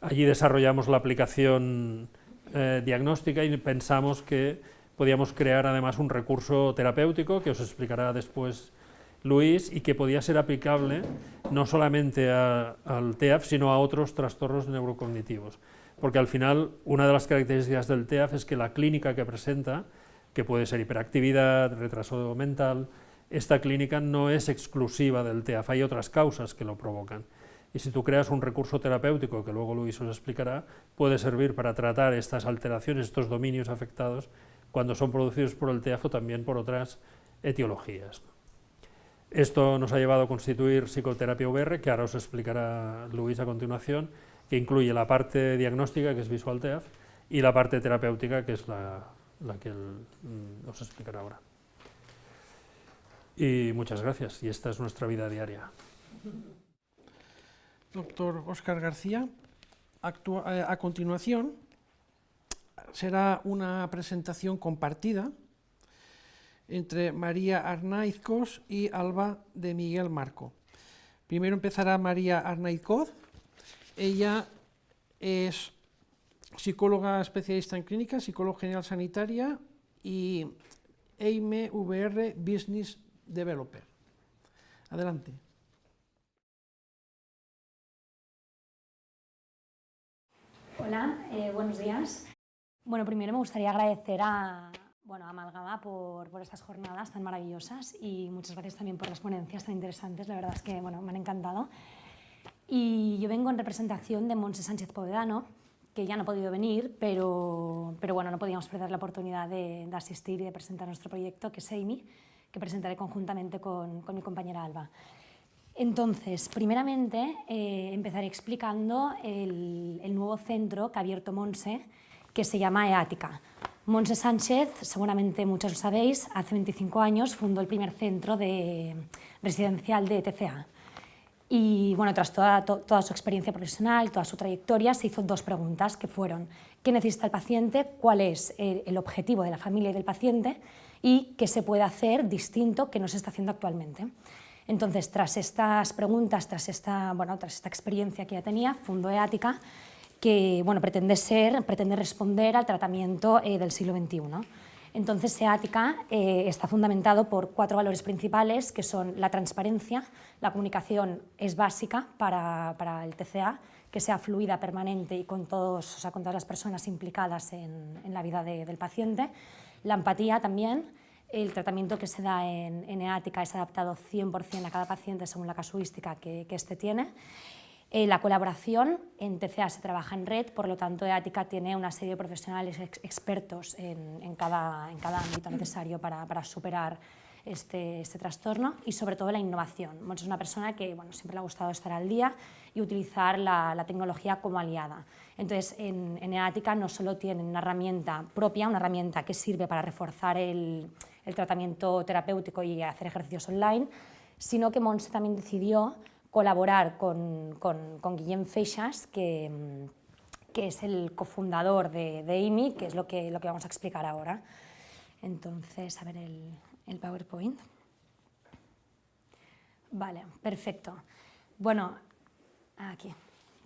allí desarrollamos la aplicación diagnóstica y pensamos que podíamos crear además un recurso terapéutico, que os explicará después Luis, y que podía ser aplicable no solamente al TEAF, sino a otros trastornos neurocognitivos. Porque al final, una de las características del TEAF es que la clínica que presenta, que puede ser hiperactividad, retraso mental, esta clínica no es exclusiva del TEAF, hay otras causas que lo provocan. Y si tú creas un recurso terapéutico, que luego Luis os explicará, puede servir para tratar estas alteraciones, estos dominios afectados, cuando son producidos por el TEAF o también por otras etiologías. Esto nos ha llevado a constituir Psicoterapia VR, que ahora os explicará Luis a continuación, que incluye la parte diagnóstica, que es Visual TEAF, y la parte terapéutica, que es la que os explicará ahora. Y muchas gracias, y esta es nuestra vida diaria. Doctor Óscar García, a continuación será una presentación compartida entre María Arnaizcoz y Alba de Miguel Marco. Primero empezará María Arnaizcoz. Ella es psicóloga especialista en clínica, psicóloga general sanitaria y EIME VR Business Developer. Adelante. Hola, buenos días. Bueno, primero me gustaría agradecer a Amalgama por estas jornadas tan maravillosas, y muchas gracias también por las ponencias tan interesantes, la verdad es que me han encantado. Y yo vengo en representación de Montse Sánchez Povedano, que ya no ha podido venir, pero bueno, no podíamos perder la oportunidad de asistir y de presentar nuestro proyecto, que es EIMI, que presentaré conjuntamente con mi compañera Alba. Entonces, primeramente, empezaré explicando el nuevo centro que ha abierto Montse, que se llama EATICA. Montse Sánchez, seguramente muchos lo sabéis, hace 25 años fundó el primer centro residencial de TCA. Y bueno, tras toda su experiencia profesional, toda su trayectoria, se hizo 2 preguntas, que fueron: ¿qué necesita el paciente? ¿Cuál es el objetivo de la familia y del paciente? ¿Y qué se puede hacer distinto que no se está haciendo actualmente? Entonces, tras estas preguntas, tras esta experiencia que ya tenía, fundó EATICA, que pretende responder al tratamiento del siglo XXI. Entonces, EATICA está fundamentado por 4 valores principales, que son la transparencia. La comunicación es básica para el TCA, que sea fluida, permanente y con todas las personas implicadas en la vida del paciente. La empatía también. El tratamiento que se da en EATICA es adaptado 100% a cada paciente según la casuística que éste tiene. La colaboración, en TCA se trabaja en red, por lo tanto EATICA tiene una serie de profesionales expertos en cada ámbito necesario para superar este trastorno, y sobre todo la innovación. Monse es una persona que siempre le ha gustado estar al día y utilizar la tecnología como aliada. Entonces, en EATICA no solo tienen una herramienta propia, una herramienta que sirve para reforzar el tratamiento terapéutico y hacer ejercicios online, sino que Monse también decidió colaborar con Guillem Feixas, que es el cofundador de AMI, que es lo que vamos a explicar ahora. Entonces, a ver el PowerPoint. Vale, perfecto. Bueno, aquí,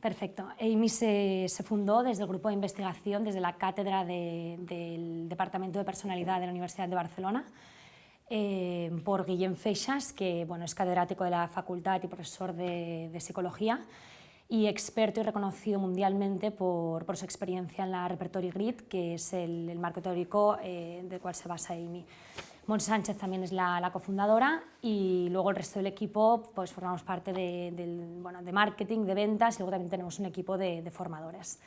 perfecto. AMI se fundó desde el grupo de investigación, desde la cátedra del Departamento de Personalidad de la Universidad de Barcelona, por Guillem Feixas, que es catedrático de la facultad y profesor de psicología, y experto y reconocido mundialmente por su experiencia en la Repertory Grid, que es el marco teórico del cual se basa AMI. Monse Sánchez también es la cofundadora, y luego el resto del equipo formamos parte de marketing, de ventas, y luego también tenemos un equipo de formadores.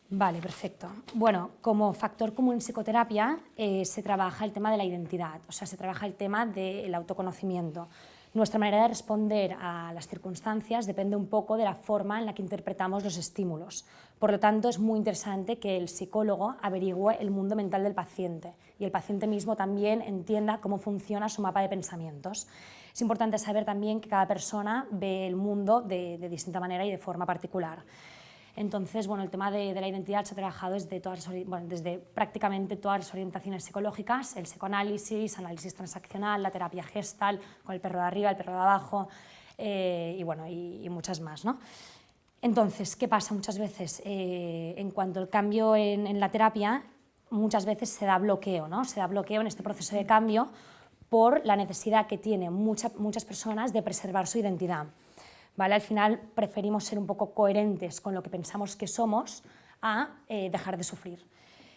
Vale, perfecto. Bueno, como factor común en psicoterapia se trabaja el tema de la identidad, o sea, se trabaja el tema del autoconocimiento. Nuestra manera de responder a las circunstancias depende un poco de la forma en la que interpretamos los estímulos. Por lo tanto, es muy interesante que el psicólogo averigüe el mundo mental del paciente y el paciente mismo también entienda cómo funciona su mapa de pensamientos. Es importante saber también que cada persona ve el mundo de distinta manera y de forma particular. Entonces, el tema de la identidad se ha trabajado desde prácticamente todas las orientaciones psicológicas: el psicoanálisis, análisis transaccional, la terapia Gestalt, con el perro de arriba, el perro de abajo, y muchas más, ¿no? Entonces, ¿qué pasa? Muchas veces, en cuanto al cambio en la terapia, muchas veces se da bloqueo, ¿no? Se da bloqueo en este proceso de cambio por la necesidad que tienen muchas personas de preservar su identidad. ¿Vale? Al final preferimos ser un poco coherentes con lo que pensamos que somos a dejar de sufrir.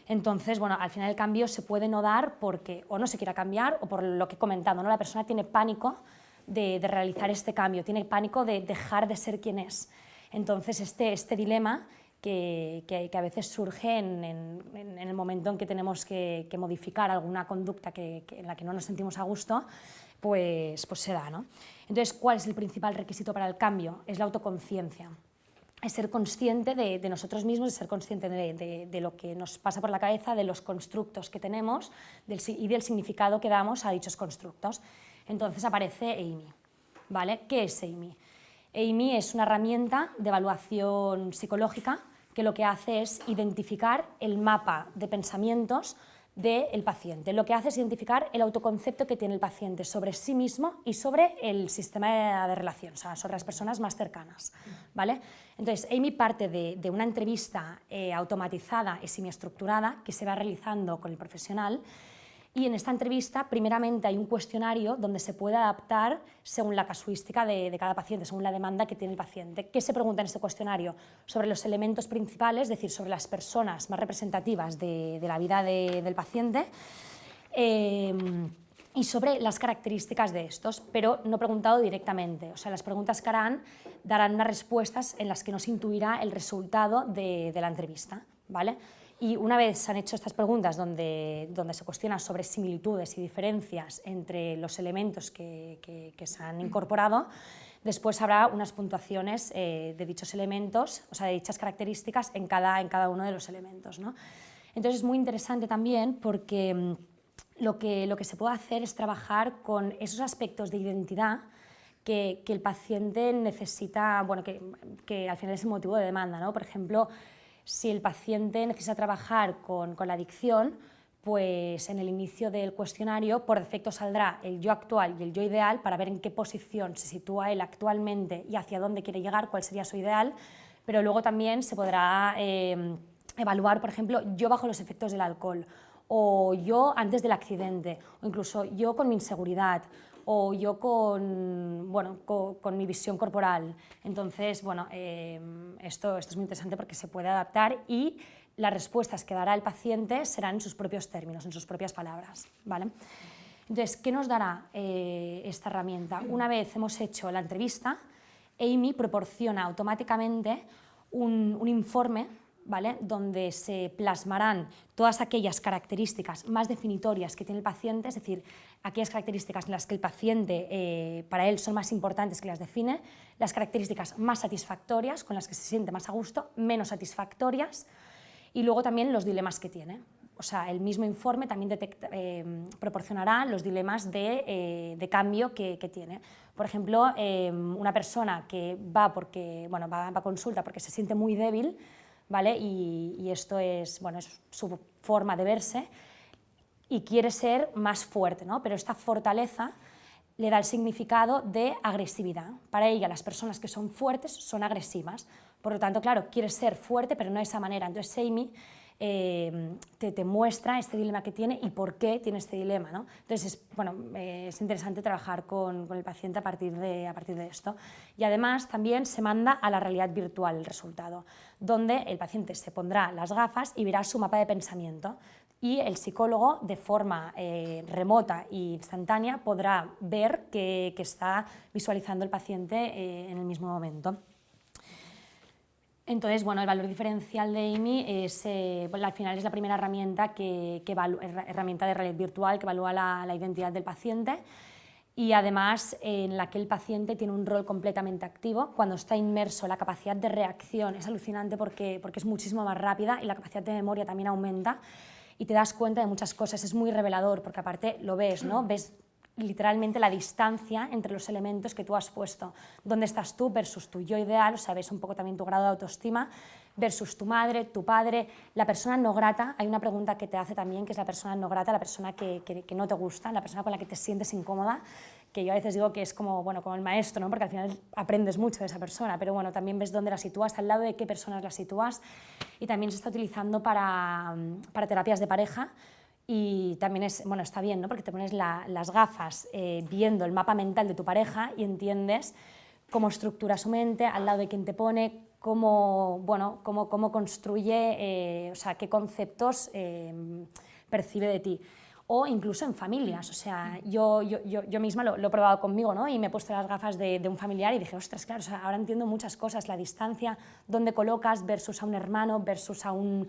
Entonces, al final el cambio se puede no dar porque o no se quiera cambiar o por lo que he comentado, ¿no? La persona tiene pánico de realizar este cambio, tiene pánico de dejar de ser quien es. Entonces, este dilema que a veces surge en el momento en que tenemos que modificar alguna conducta en la que no nos sentimos a gusto, pues se da, ¿no? Entonces, ¿cuál es el principal requisito para el cambio? Es la autoconciencia. Es ser consciente de nosotros mismos, es ser consciente de lo que nos pasa por la cabeza, de los constructos que tenemos y del significado que damos a dichos constructos. Entonces aparece AMI, ¿vale? ¿Qué es AMI? AMI es una herramienta de evaluación psicológica que lo que hace es identificar el mapa de pensamientos del paciente. Lo que hace es identificar el autoconcepto que tiene el paciente sobre sí mismo y sobre el sistema de relación, o sea, sobre las personas más cercanas, ¿vale? Entonces, AMI parte de una entrevista automatizada y semiestructurada que se va realizando con el profesional, y en esta entrevista, primeramente, hay un cuestionario donde se puede adaptar según la casuística de cada paciente, según la demanda que tiene el paciente. ¿Qué se pregunta en este cuestionario? Sobre los elementos principales, es decir, sobre las personas más representativas de la vida del paciente, y sobre las características de estos, pero no preguntado directamente. O sea, las preguntas que harán darán unas respuestas en las que nos intuirá el resultado de la entrevista, ¿vale? Y una vez se han hecho estas preguntas donde se cuestiona sobre similitudes y diferencias entre los elementos que se han incorporado, después habrá unas puntuaciones de dichos elementos, o sea, de dichas características en cada uno de los elementos, ¿no? Entonces es muy interesante también porque lo que se puede hacer es trabajar con esos aspectos de identidad que el paciente necesita, que al final es el motivo de demanda, ¿no? Por ejemplo, si el paciente necesita trabajar con la adicción, pues en el inicio del cuestionario por defecto saldrá el yo actual y el yo ideal para ver en qué posición se sitúa él actualmente y hacia dónde quiere llegar, cuál sería su ideal, pero luego también se podrá evaluar, por ejemplo, yo bajo los efectos del alcohol o yo antes del accidente, o incluso yo con mi inseguridad, o yo con mi visión corporal. Entonces, bueno, esto es muy interesante porque se puede adaptar y las respuestas que dará el paciente serán en sus propios términos, en sus propias palabras, ¿vale? Entonces, ¿qué nos dará esta herramienta? Una vez hemos hecho la entrevista, Amy proporciona automáticamente un informe, ¿vale?, donde se plasmarán todas aquellas características más definitorias que tiene el paciente, es decir, aquellas características en las que el paciente, para él, son más importantes, que las define, las características más satisfactorias, con las que se siente más a gusto, menos satisfactorias, y luego también los dilemas que tiene. O sea, el mismo informe también proporcionará los dilemas de cambio que tiene. Por ejemplo, una persona que va a consulta porque se siente muy débil, ¿vale? Y esto es su forma de verse y quiere ser más fuerte, ¿no? Pero esta fortaleza le da el significado de agresividad. Para ella, las personas que son fuertes son agresivas. Por lo tanto, claro, quiere ser fuerte, pero no de esa manera. Entonces, Amy te muestra este dilema que tiene y por qué tiene este dilema, ¿no? Entonces, es interesante trabajar con el paciente a partir de esto. Y además también se manda a la realidad virtual el resultado, donde el paciente se pondrá las gafas y verá su mapa de pensamiento y el psicólogo, de forma remota e instantánea, podrá ver que está visualizando el paciente en el mismo momento. Entonces, el valor diferencial de Amy al final es la primera herramienta herramienta de realidad virtual que evalúa la identidad del paciente y además en la que el paciente tiene un rol completamente activo. Cuando está inmerso, la capacidad de reacción es alucinante porque es muchísimo más rápida y la capacidad de memoria también aumenta y te das cuenta de muchas cosas. Es muy revelador porque aparte lo ves, ¿no? Ves literalmente la distancia entre los elementos que tú has puesto. ¿Dónde estás tú versus tu yo ideal? O sea, ves un poco también tu grado de autoestima versus tu madre, tu padre, la persona no grata. Hay una pregunta que te hace también, que es la persona no grata, la persona que no te gusta, la persona con la que te sientes incómoda, que yo a veces digo que es como el maestro, ¿no? Porque al final aprendes mucho de esa persona, pero también ves dónde la sitúas, al lado de qué personas la sitúas, y también se está utilizando para terapias de pareja. Y también está bien, ¿no? Porque te pones las gafas viendo el mapa mental de tu pareja y entiendes cómo estructura su mente, al lado de quién te pone, cómo construye, qué conceptos percibe de ti. O incluso en familias, o sea, yo misma lo he probado conmigo, ¿no? Y me he puesto las gafas de un familiar y dije, ostras, claro, o sea, ahora entiendo muchas cosas, la distancia, dónde colocas versus a un hermano, versus a un...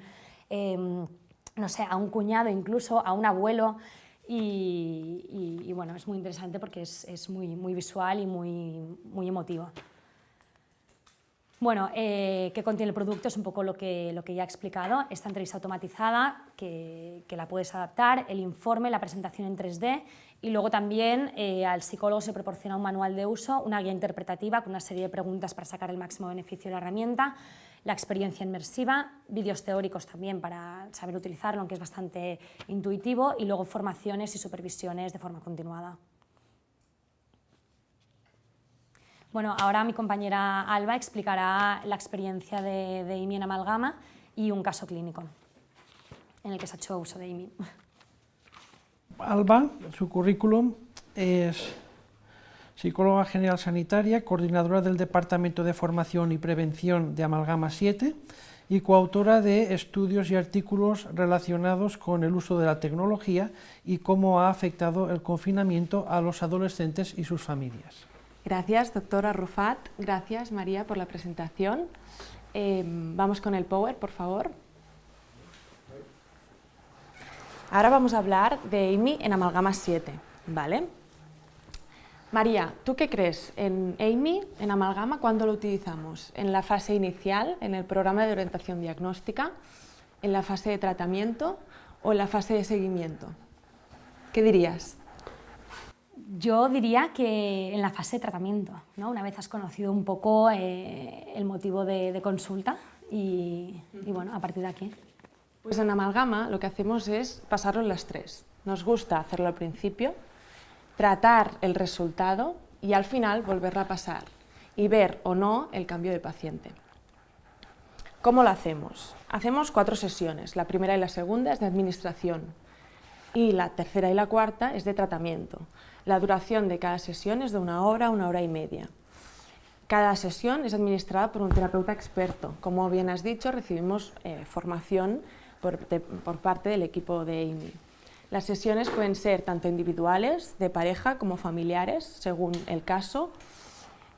a un cuñado, incluso a un abuelo, y es muy interesante porque es muy visual y muy emotivo. ¿Qué contiene el producto? Es un poco lo que ya he explicado. Esta entrevista automatizada, que la puedes adaptar, el informe, la presentación en 3D, y luego también al psicólogo se proporciona un manual de uso, una guía interpretativa con una serie de preguntas para sacar el máximo beneficio de la herramienta, la experiencia inmersiva, vídeos teóricos también para saber utilizarlo, aunque es bastante intuitivo, y luego formaciones y supervisiones de forma continuada. Ahora mi compañera Alba explicará la experiencia de Amy en Amalgama y un caso clínico en el que se ha hecho uso de Amy. Alba, su currículum es psicóloga general sanitaria, coordinadora del Departamento de Formación y Prevención de Amalgama 7 y coautora de estudios y artículos relacionados con el uso de la tecnología y cómo ha afectado el confinamiento a los adolescentes y sus familias. Gracias, doctora Arrufat. Gracias, María, por la presentación. Vamos con el Power, por favor. Ahora vamos a hablar de Amy en Amalgama 7, ¿vale? María, ¿tú qué crees en Amy, en Amalgama, cuándo lo utilizamos? ¿En la fase inicial, en el programa de orientación diagnóstica, en la fase de tratamiento o en la fase de seguimiento? ¿Qué dirías? Yo diría que en la fase de tratamiento, ¿no? Una vez has conocido un poco el motivo de consulta y a partir de aquí. Pues en Amalgama lo que hacemos es pasarlo en las tres. Nos gusta hacerlo al principio, tratar el resultado y al final volverla a pasar y ver o no el cambio de paciente. ¿Cómo lo hacemos? Hacemos 4 sesiones. La primera y la segunda es de administración. Y la tercera y la cuarta es de tratamiento. La duración de cada sesión es de 1 hora, 1 hora y media. Cada sesión es administrada por un terapeuta experto. Como bien has dicho, recibimos formación por parte del equipo de AMY. Las sesiones pueden ser tanto individuales, de pareja, como familiares, según el caso.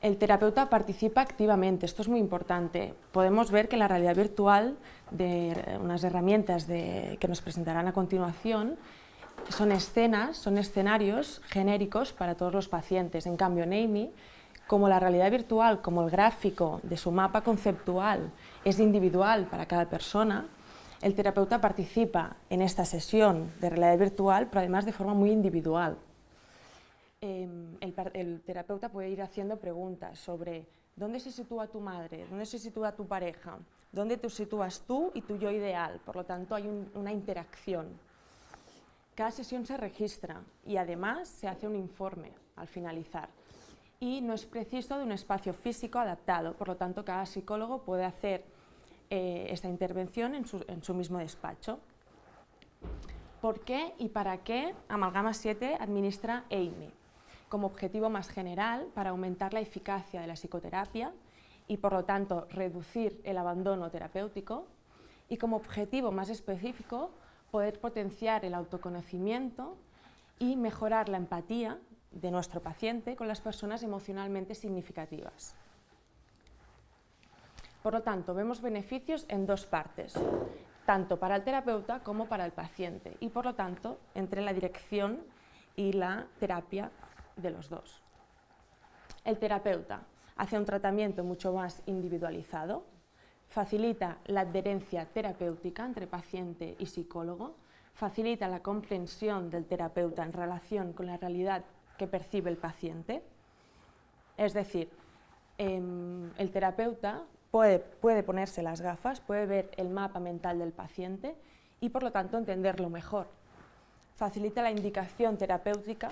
El terapeuta participa activamente, esto es muy importante. Podemos ver que en la realidad virtual, de unas herramientas que nos presentarán a continuación, son escenas, son escenarios genéricos para todos los pacientes. En cambio, en AMY, como la realidad virtual, como el gráfico de su mapa conceptual es individual para cada persona, el terapeuta participa en esta sesión de realidad virtual, pero además de forma muy individual. El terapeuta puede ir haciendo preguntas sobre dónde se sitúa tu madre, dónde se sitúa tu pareja, dónde te sitúas tú y tu yo ideal, por lo tanto hay una interacción. Cada sesión se registra y además se hace un informe al finalizar. Y no es preciso de un espacio físico adaptado, por lo tanto cada psicólogo puede hacer esta intervención en su mismo despacho. ¿Por qué y para qué Amalgama 7 administra AMY? Como objetivo más general, para aumentar la eficacia de la psicoterapia y por lo tanto reducir el abandono terapéutico, y como objetivo más específico, poder potenciar el autoconocimiento y mejorar la empatía de nuestro paciente con las personas emocionalmente significativas. Por lo tanto, vemos beneficios en dos partes, tanto para el terapeuta como para el paciente, y por lo tanto, entre la dirección y la terapia de los dos. El terapeuta hace un tratamiento mucho más individualizado, facilita la adherencia terapéutica entre paciente y psicólogo, facilita la comprensión del terapeuta en relación con la realidad que percibe el paciente. Es decir, el terapeuta puede ponerse las gafas, puede ver el mapa mental del paciente y por lo tanto entenderlo mejor. Facilita la indicación terapéutica,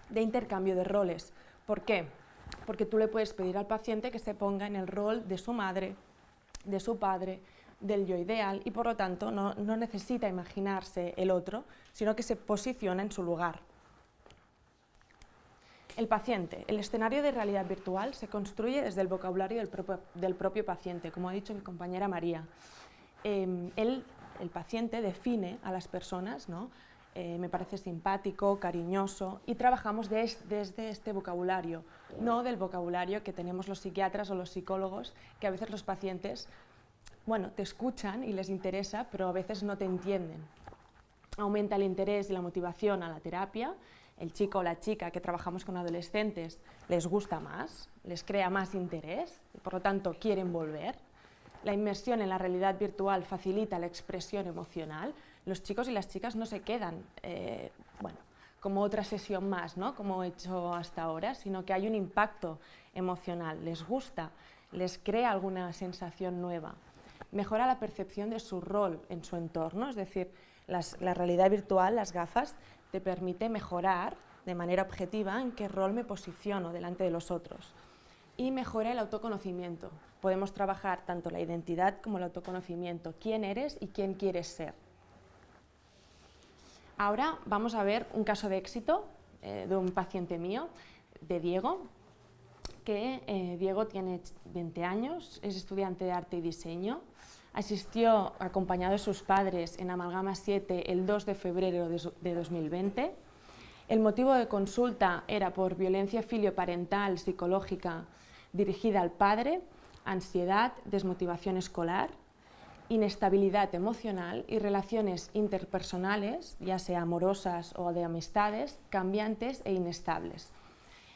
de intercambio de roles. ¿Por qué? Porque tú le puedes pedir al paciente que se ponga en el rol de su madre, de su padre, del yo ideal y por lo tanto no necesita imaginarse el otro, sino que se posiciona en su lugar. El paciente. El escenario de realidad virtual se construye desde el vocabulario del propio paciente, como ha dicho mi compañera María. El paciente define a las personas, ¿no? Me parece simpático, cariñoso, y trabajamos desde este vocabulario, no del vocabulario que tenemos los psiquiatras o los psicólogos, que a veces los pacientes, bueno, te escuchan y les interesa, pero a veces no te entienden. Aumenta el interés y la motivación a la terapia. El chico o la chica que trabajamos con adolescentes les gusta más, les crea más interés y por lo tanto quieren volver. La inmersión en la realidad virtual facilita la expresión emocional. Los chicos y las chicas no se quedan como otra sesión más, ¿no? Como he hecho hasta ahora, sino que hay un impacto emocional, les gusta, les crea alguna sensación nueva. Mejora la percepción de su rol en su entorno, es decir, la realidad virtual, las gafas, te permite mejorar de manera objetiva en qué rol me posiciono delante de los otros. Y mejora el autoconocimiento. Podemos trabajar tanto la identidad como el autoconocimiento, quién eres y quién quieres ser. Ahora vamos a ver un caso de éxito de un paciente mío, de Diego, que Diego tiene 20 años, es estudiante de arte y diseño, asistió acompañado de sus padres en Amalgama 7 el 2 de febrero de 2020. El motivo de consulta era por violencia filioparental psicológica dirigida al padre, ansiedad, desmotivación escolar, inestabilidad emocional y relaciones interpersonales, ya sea amorosas o de amistades, cambiantes e inestables.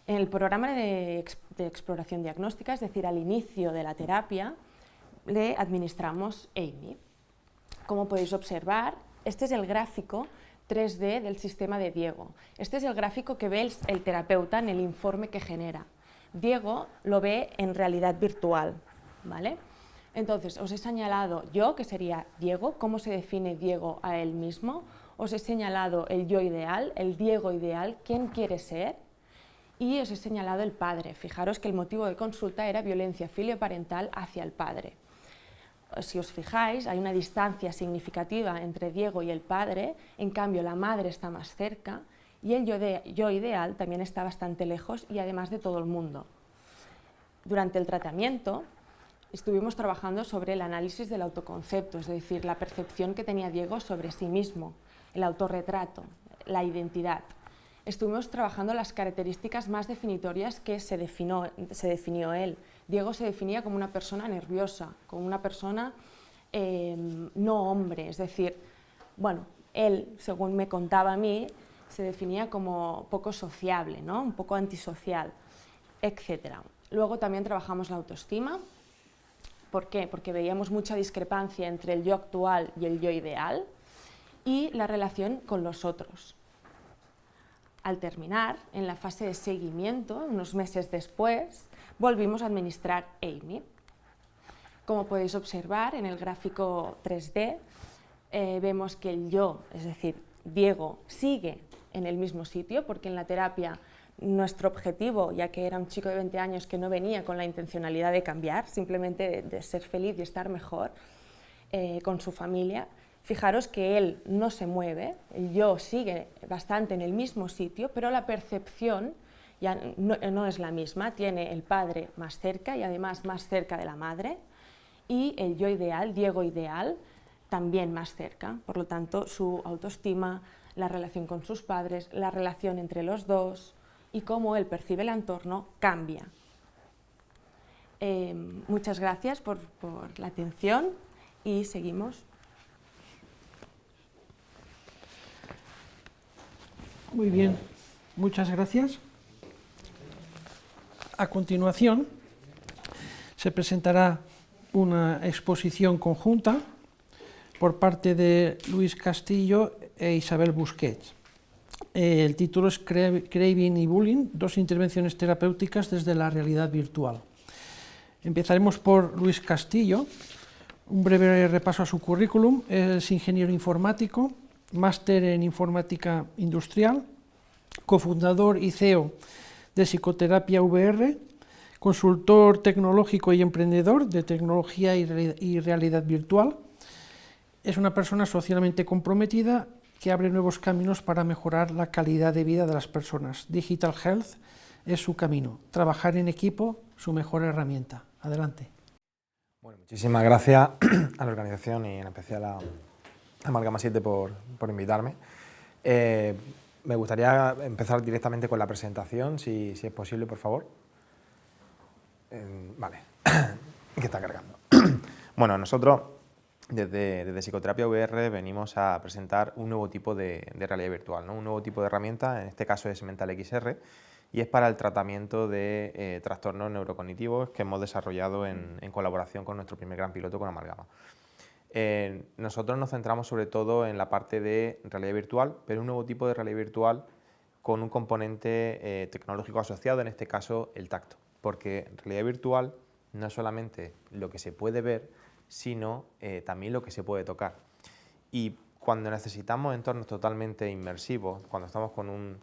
En el programa de exploración diagnóstica, es decir, al inicio de la terapia, le administramos AMY. Como podéis observar, este es el gráfico 3D del sistema de Diego. Este es el gráfico que ve el terapeuta en el informe que genera. Diego lo ve en realidad virtual, ¿vale? Entonces, os he señalado yo, que sería Diego, cómo se define Diego a él mismo. Os he señalado el yo ideal, el Diego ideal, quién quiere ser. Y os he señalado el padre. Fijaros que el motivo de consulta era violencia filioparental hacia el padre. si os fijáis, hay una distancia significativa entre Diego y el padre, en cambio la madre está más cerca y el yo ideal también está bastante lejos y además de todo el mundo. Durante el tratamiento estuvimos trabajando sobre el análisis del autoconcepto, es decir, la percepción que tenía Diego sobre sí mismo, el autorretrato, la identidad. Estuvimos trabajando las características más definitorias que se definió él. Diego se definía como una persona nerviosa, como una persona no hombre, es decir, bueno, él, según me contaba a mí, se definía como poco sociable, ¿no? Un poco antisocial, etc. Luego también trabajamos la autoestima. ¿Por qué? Porque veíamos mucha discrepancia entre el yo actual y el yo ideal y la relación con los otros. Al terminar, en la fase de seguimiento, unos meses después, volvimos a administrar Amy. Como podéis observar en el gráfico 3D, vemos que el yo, es decir, Diego, sigue en el mismo sitio, porque en la terapia nuestro objetivo, ya que era un chico de 20 años que no venía con la intencionalidad de cambiar, simplemente de ser feliz y estar mejor con su familia, fijaros que él no se mueve, el yo sigue bastante en el mismo sitio, pero la percepción ya no es la misma, tiene el padre más cerca y además más cerca de la madre, y el yo ideal, Diego ideal, también más cerca, por lo tanto su autoestima, la relación con sus padres, la relación entre los dos y cómo él percibe el entorno cambia. Muchas gracias por la atención y seguimos. Muy bien, muchas gracias. A continuación se presentará una exposición conjunta por parte de Luis Castillo e Isabel Busquets. El título es Craving y Bullying, dos intervenciones terapéuticas desde la realidad virtual. Empezaremos por Luis Castillo. Un breve repaso a su currículum. Es ingeniero informático, máster en informática industrial, cofundador y CEO de Psicoterapia VR, consultor tecnológico y emprendedor de tecnología y realidad virtual. Es una persona socialmente comprometida que abre nuevos caminos para mejorar la calidad de vida de las personas. Digital Health es su camino. Trabajar en equipo, su mejor herramienta. Adelante. Bueno, muchísimas gracias a la organización y en especial a Amalgama 7 por invitarme. Me gustaría empezar directamente con la presentación, si es posible, por favor. Vale, que está cargando. Bueno, nosotros desde Psicoterapia VR venimos a presentar un nuevo tipo de realidad virtual, ¿no? Un nuevo tipo de herramienta, en este caso es Mental XR, y es para el tratamiento de trastornos neurocognitivos que hemos desarrollado en colaboración con nuestro primer gran piloto con Amalgama. Nosotros nos centramos sobre todo en la parte de realidad virtual, pero un nuevo tipo de realidad virtual con un componente tecnológico asociado, en este caso el tacto, porque realidad virtual no es solamente lo que se puede ver, sino también lo que se puede tocar. Y cuando necesitamos entornos totalmente inmersivos, cuando estamos con un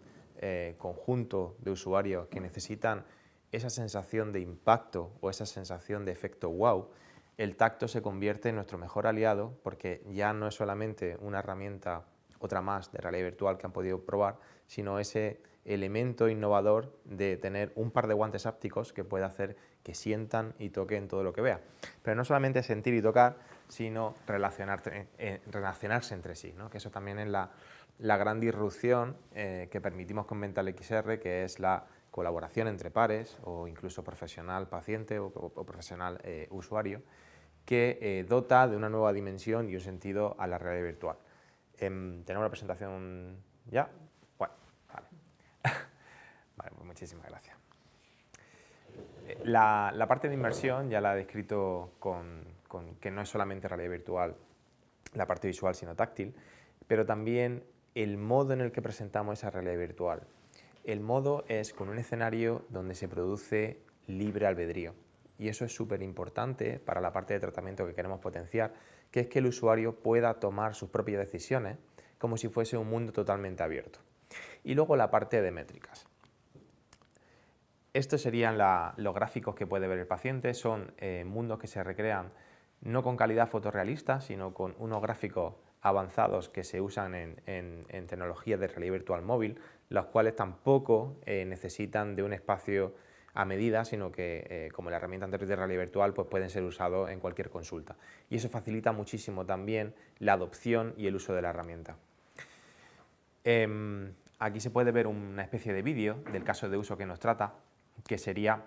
conjunto de usuarios que necesitan esa sensación de impacto o esa sensación de efecto wow, el tacto se convierte en nuestro mejor aliado, porque ya no es solamente una herramienta, otra más de realidad virtual que han podido probar, sino ese elemento innovador de tener un par de guantes hápticos que puede hacer que sientan y toquen todo lo que vean. Pero no solamente sentir y tocar, sino relacionarse entre sí, ¿no? Que eso también es la gran disrupción que permitimos con Mental XR, que es la colaboración entre pares o incluso profesional-paciente o profesional-usuario, que dota de una nueva dimensión y un sentido a la realidad virtual. ¿Tenemos la presentación ya? Bueno, vale. Vale, pues muchísimas gracias. La parte de inmersión ya la he descrito con que no es solamente realidad virtual, la parte visual, sino táctil, pero también el modo en el que presentamos esa realidad virtual. El modo es con un escenario donde se produce libre albedrío. Y eso es súper importante para la parte de tratamiento que queremos potenciar, que es que el usuario pueda tomar sus propias decisiones como si fuese un mundo totalmente abierto. Y luego la parte de métricas. Estos serían los gráficos que puede ver el paciente, son mundos que se recrean no con calidad fotorrealista, sino con unos gráficos avanzados que se usan en tecnologías de realidad virtual móvil, los cuales tampoco necesitan de un espacio a medida, sino que como la herramienta anterior de realidad virtual, pues pueden ser usados en cualquier consulta. Y eso facilita muchísimo también la adopción y el uso de la herramienta. Aquí se puede ver una especie de vídeo del caso de uso que nos trata, que sería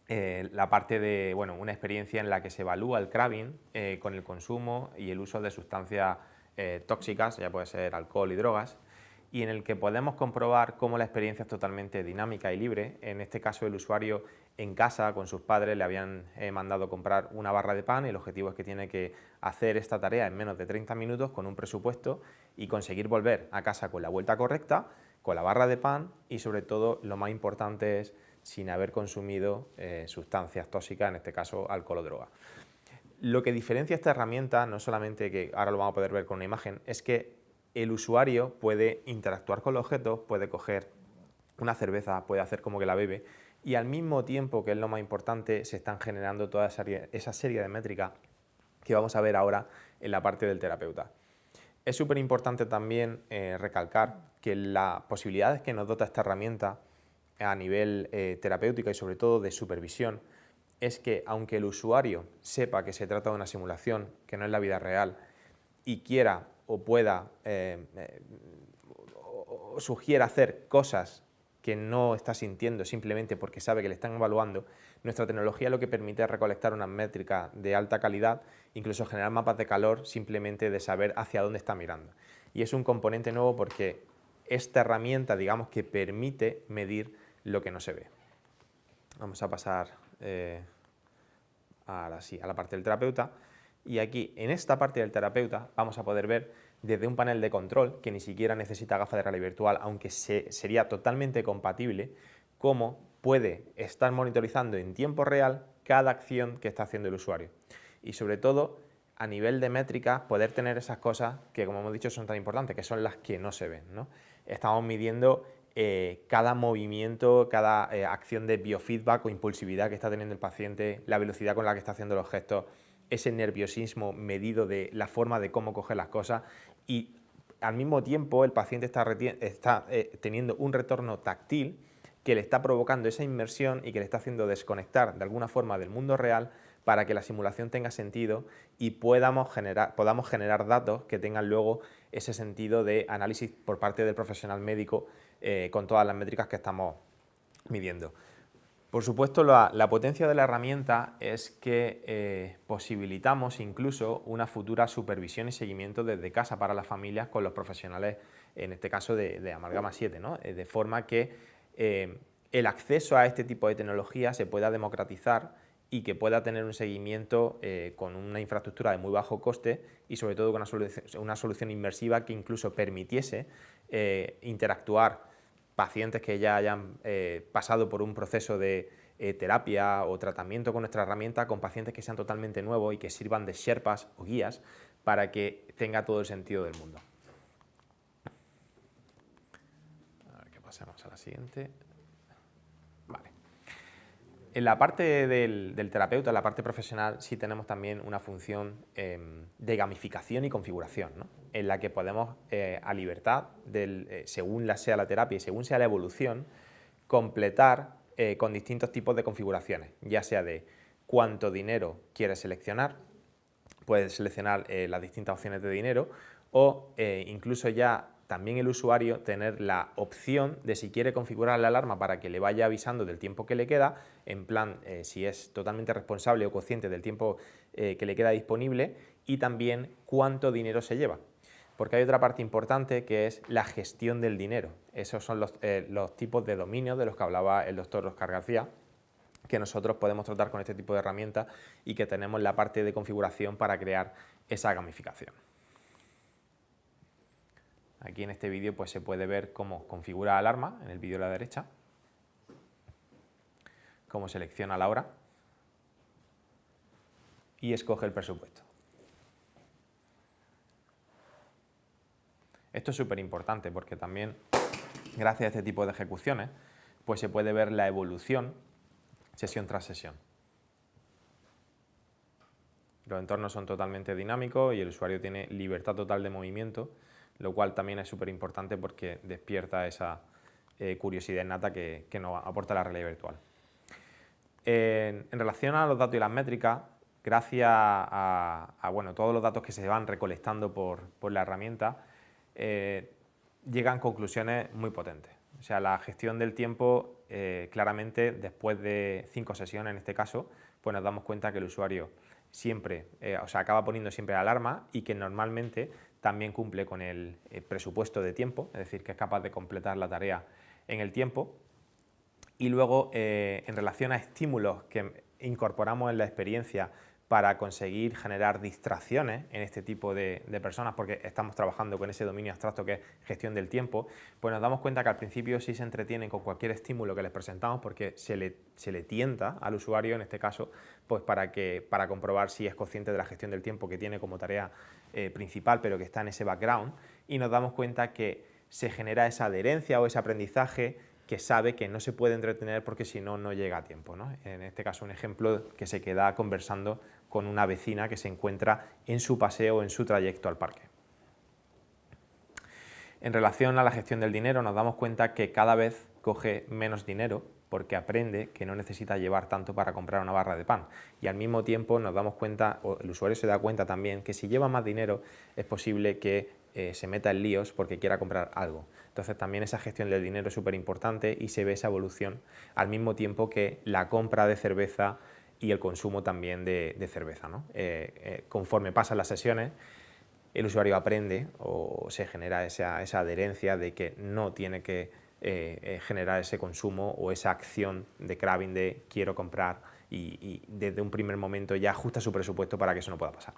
la parte de una experiencia en la que se evalúa el crabbing con el consumo y el uso de sustancias tóxicas, ya puede ser alcohol y drogas, y en el que podemos comprobar cómo la experiencia es totalmente dinámica y libre. En este caso, el usuario en casa con sus padres le habían mandado comprar una barra de pan y el objetivo es que tiene que hacer esta tarea en menos de 30 minutos con un presupuesto y conseguir volver a casa con la vuelta correcta, con la barra de pan y sobre todo, lo más importante es sin haber consumido sustancias tóxicas, en este caso alcohol o droga. Lo que diferencia esta herramienta, no solamente que ahora lo vamos a poder ver con una imagen, es que el usuario puede interactuar con los objetos, puede coger una cerveza, puede hacer como que la bebe y al mismo tiempo, que es lo más importante, se están generando toda esa serie de métricas que vamos a ver ahora en la parte del terapeuta. Es súper importante también recalcar que las posibilidades que nos dota esta herramienta a nivel terapéutico y sobre todo de supervisión es que aunque el usuario sepa que se trata de una simulación, que no es la vida real, y quiera o pueda o sugiera hacer cosas que no está sintiendo simplemente porque sabe que le están evaluando, nuestra tecnología lo que permite es recolectar unas métricas de alta calidad, incluso generar mapas de calor simplemente de saber hacia dónde está mirando. Y es un componente nuevo porque esta herramienta, digamos, que permite medir lo que no se ve. Vamos a pasar ahora sí a la parte del terapeuta. Y aquí, en esta parte del terapeuta, vamos a poder ver desde un panel de control, que ni siquiera necesita gafas de realidad virtual, aunque sería totalmente compatible, cómo puede estar monitorizando en tiempo real cada acción que está haciendo el usuario. Y sobre todo, a nivel de métricas, poder tener esas cosas que, como hemos dicho, son tan importantes, que son las que no se ven, ¿no? Estamos midiendo cada movimiento, cada acción de biofeedback o impulsividad que está teniendo el paciente, la velocidad con la que está haciendo los gestos, ese nerviosismo medido de la forma de cómo coger las cosas y al mismo tiempo el paciente está teniendo un retorno táctil que le está provocando esa inmersión y que le está haciendo desconectar de alguna forma del mundo real para que la simulación tenga sentido y podamos generar datos que tengan luego ese sentido de análisis por parte del profesional médico con todas las métricas que estamos midiendo. Por supuesto, la potencia de la herramienta es que posibilitamos incluso una futura supervisión y seguimiento desde casa para las familias con los profesionales, en este caso de Amalgama 7, ¿no? De forma que el acceso a este tipo de tecnología se pueda democratizar y que pueda tener un seguimiento con una infraestructura de muy bajo coste y sobre todo con una solución inmersiva que incluso permitiese interactuar pacientes que ya hayan pasado por un proceso de terapia o tratamiento con nuestra herramienta, con pacientes que sean totalmente nuevos y que sirvan de sherpas o guías para que tenga todo el sentido del mundo. A ver, que pasemos a la siguiente. Vale. En la parte del terapeuta, en la parte profesional, sí tenemos también una función de gamificación y configuración, ¿no? En la que podemos, a libertad, según sea la terapia y según sea la evolución, completar con distintos tipos de configuraciones, ya sea de cuánto dinero quieres seleccionar, puedes seleccionar las distintas opciones de dinero o incluso ya también el usuario tener la opción de si quiere configurar la alarma para que le vaya avisando del tiempo que le queda, en plan si es totalmente responsable o consciente del tiempo que le queda disponible y también cuánto dinero se lleva. Porque hay otra parte importante que es la gestión del dinero. Esos son los tipos de dominios de los que hablaba el doctor Óscar García, que nosotros podemos tratar con este tipo de herramientas y que tenemos la parte de configuración para crear esa gamificación. Aquí en este vídeo pues, se puede ver cómo configura alarma, en el vídeo a la derecha, cómo selecciona la hora y escoge el presupuesto. Esto es súper importante porque también, gracias a este tipo de ejecuciones, pues se puede ver la evolución sesión tras sesión. Los entornos son totalmente dinámicos y el usuario tiene libertad total de movimiento, lo cual también es súper importante porque despierta esa curiosidad innata que nos aporta la realidad virtual. En relación a los datos y las métricas, gracias a bueno, todos los datos que se van recolectando por la herramienta, llegan conclusiones muy potentes. O sea, la gestión del tiempo, claramente, después de 5 sesiones en este caso, pues nos damos cuenta que el usuario siempre, acaba poniendo siempre alarma y que normalmente también cumple con el presupuesto de tiempo, es decir, que es capaz de completar la tarea en el tiempo. Y luego, en relación a estímulos que incorporamos en la experiencia para conseguir generar distracciones en este tipo de personas, porque estamos trabajando con ese dominio abstracto que es gestión del tiempo, pues nos damos cuenta que al principio sí se entretienen con cualquier estímulo que les presentamos porque se le tienta al usuario, en este caso, pues para comprobar si es consciente de la gestión del tiempo que tiene como tarea principal, pero que está en ese background, y nos damos cuenta que se genera esa adherencia o ese aprendizaje que sabe que no se puede entretener porque si no, no llega a tiempo, ¿no? En este caso, un ejemplo que se queda conversando con una vecina que se encuentra en su paseo o en su trayecto al parque. En relación a la gestión del dinero, nos damos cuenta que cada vez coge menos dinero porque aprende que no necesita llevar tanto para comprar una barra de pan. Y al mismo tiempo nos damos cuenta, o el usuario se da cuenta también, que si lleva más dinero es posible que se meta en líos porque quiera comprar algo. Entonces también esa gestión del dinero es súper importante y se ve esa evolución al mismo tiempo que la compra de cerveza y el consumo también de cerveza, ¿no? Conforme pasan las sesiones, el usuario aprende o se genera esa adherencia de que no tiene que generar ese consumo o esa acción de craving de quiero comprar y desde un primer momento ya ajusta su presupuesto para que eso no pueda pasar.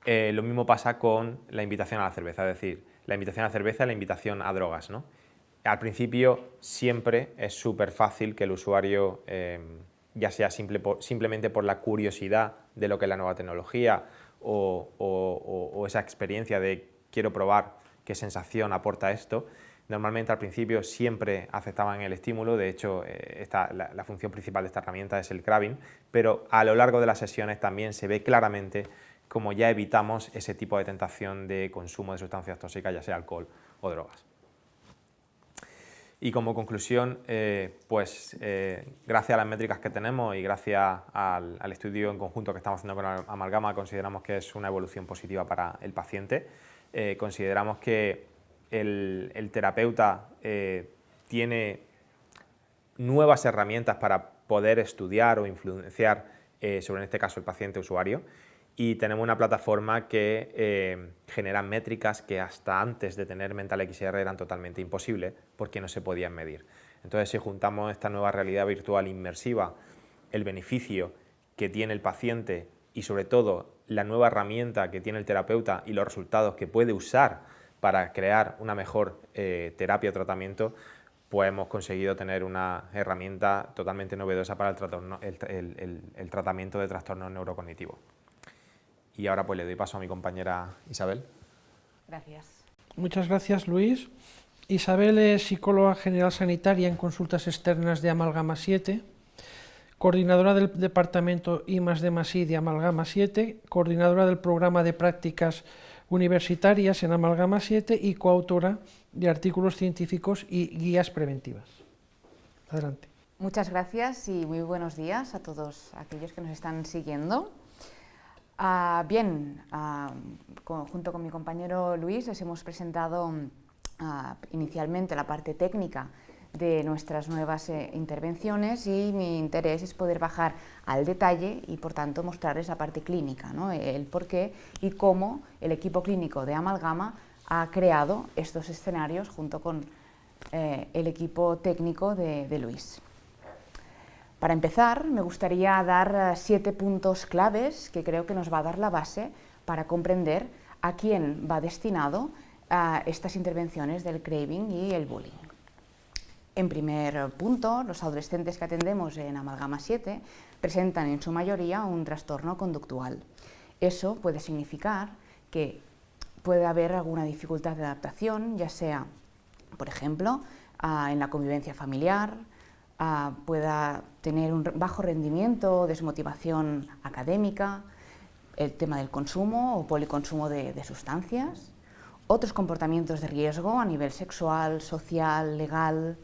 Lo mismo pasa con la invitación a la cerveza, es decir, la invitación a la cerveza y la invitación a drogas, ¿no? Al principio siempre es súper fácil que el usuario, ya sea simplemente por la curiosidad de lo que es la nueva tecnología o esa experiencia de quiero probar qué sensación aporta esto, normalmente al principio siempre aceptaban el estímulo. De hecho, la función principal de esta herramienta es el craving, pero a lo largo de las sesiones también se ve claramente cómo ya evitamos ese tipo de tentación de consumo de sustancias tóxicas, ya sea alcohol o drogas. Y como conclusión, gracias a las métricas que tenemos y gracias al estudio en conjunto que estamos haciendo con Amalgama, consideramos que es una evolución positiva para el paciente. Consideramos que el terapeuta tiene nuevas herramientas para poder estudiar o influenciar sobre, en este caso, el paciente usuario. Y tenemos una plataforma que genera métricas que hasta antes de tener Mental XR eran totalmente imposibles porque no se podían medir. Entonces, si juntamos esta nueva realidad virtual inmersiva, el beneficio que tiene el paciente y sobre todo la nueva herramienta que tiene el terapeuta y los resultados que puede usar para crear una mejor terapia o tratamiento, pues hemos conseguido tener una herramienta totalmente novedosa para el tratamiento de trastornos neurocognitivos. Y ahora pues le doy paso a mi compañera Isabel. Gracias. Muchas gracias, Luis. Isabel es psicóloga general sanitaria en consultas externas de Amalgama 7, coordinadora del departamento I+D+I de Amalgama 7, coordinadora del programa de prácticas universitarias en Amalgama 7 y coautora de artículos científicos y guías preventivas. Adelante. Muchas gracias y muy buenos días a todos aquellos que nos están siguiendo. Junto con mi compañero Luis les hemos presentado inicialmente la parte técnica de nuestras nuevas intervenciones y mi interés es poder bajar al detalle y por tanto mostrarles la parte clínica, ¿no? El por qué y cómo el equipo clínico de Amalgama ha creado estos escenarios junto con el equipo técnico de Luis. Para empezar, me gustaría dar 7 puntos claves que creo que nos va a dar la base para comprender a quién va destinado estas intervenciones del craving y el bullying. En primer punto, los adolescentes que atendemos en Amalgama 7 presentan en su mayoría un trastorno conductual. Eso puede significar que puede haber alguna dificultad de adaptación, ya sea, por ejemplo, en la convivencia familiar, pueda tener un bajo rendimiento, desmotivación académica, el tema del consumo o policonsumo de sustancias, otros comportamientos de riesgo a nivel sexual, social, legal,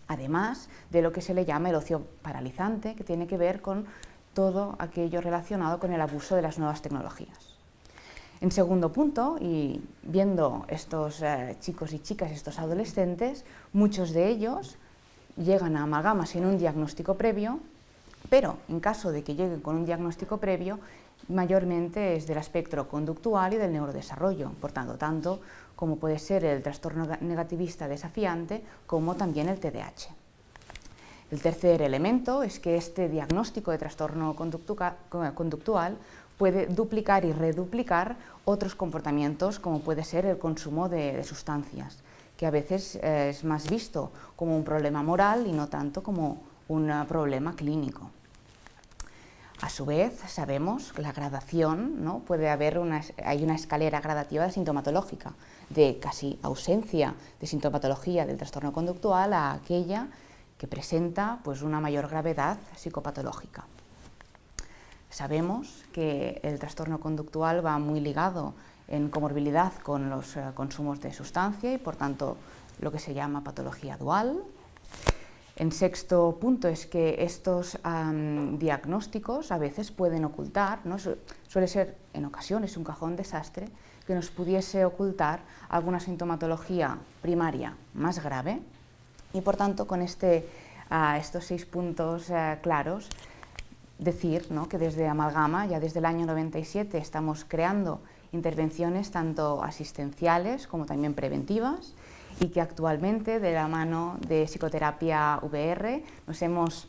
además de lo que se le llama el ocio paralizante, que tiene que ver con todo aquello relacionado con el abuso de las nuevas tecnologías. En segundo punto, y viendo estos chicos y chicas, estos adolescentes, muchos de ellos llegan a Amalgama sin un diagnóstico previo, pero en caso de que lleguen con un diagnóstico previo, mayormente es del espectro conductual y del neurodesarrollo, por tanto como puede ser el trastorno negativista desafiante, como también el TDAH. El tercer elemento es que este diagnóstico de trastorno conductual puede duplicar y reduplicar otros comportamientos, como puede ser el consumo de sustancias, que a veces es más visto como un problema moral y no tanto como un problema clínico. A su vez, sabemos que la gradación, ¿no? Hay una escalera gradativa sintomatológica, de casi ausencia de sintomatología del trastorno conductual a aquella que presenta pues, una mayor gravedad psicopatológica. Sabemos que el trastorno conductual va muy ligado en comorbilidad con los consumos de sustancia y, por tanto, lo que se llama patología dual. En sexto punto es que estos diagnósticos a veces pueden ocultar, ¿no? Suele ser en ocasiones un cajón desastre, que nos pudiese ocultar alguna sintomatología primaria más grave y por tanto con estos 6 puntos claros decir, ¿no? que desde Amalgama, ya desde el año 97, estamos creando intervenciones tanto asistenciales como también preventivas y que actualmente, de la mano de Psicoterapia VR, nos hemos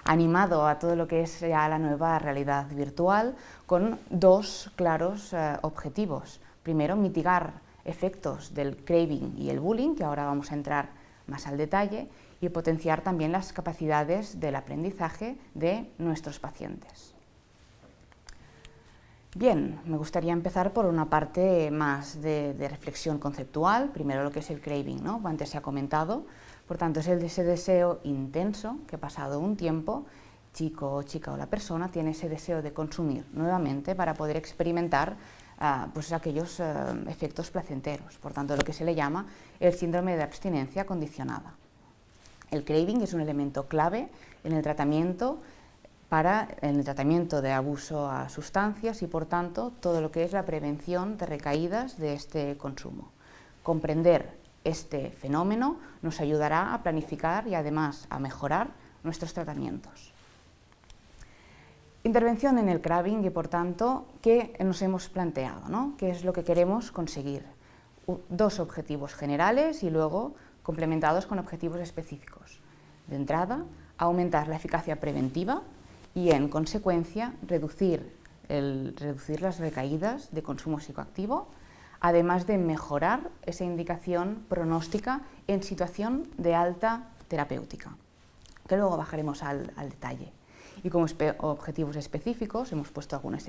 animado a todo lo que es ya la nueva realidad virtual con 2 claros objetivos. Primero, mitigar efectos del craving y el bullying, que ahora vamos a entrar más al detalle, y potenciar también las capacidades del aprendizaje de nuestros pacientes. Bien, me gustaría empezar por una parte más de reflexión conceptual, primero lo que es el craving, ¿no? Antes se ha comentado, por tanto es ese deseo intenso que pasado un tiempo, chico o chica o la persona tiene ese deseo de consumir nuevamente para poder experimentar pues aquellos efectos placenteros, por tanto lo que se le llama el síndrome de abstinencia condicionada. El craving es un elemento clave en el tratamiento de abuso a sustancias y, por tanto, todo lo que es la prevención de recaídas de este consumo. Comprender este fenómeno nos ayudará a planificar y, además, a mejorar nuestros tratamientos. Intervención en el craving y, por tanto, ¿qué nos hemos planteado, ¿no? ¿Qué es lo que queremos conseguir? 2 objetivos generales y luego complementados con objetivos específicos. De entrada, aumentar la eficacia preventiva y, en consecuencia, reducir las recaídas de consumo psicoactivo, además de mejorar esa indicación pronóstica en situación de alta terapéutica, que luego bajaremos al detalle. Y como objetivos específicos hemos puesto algunos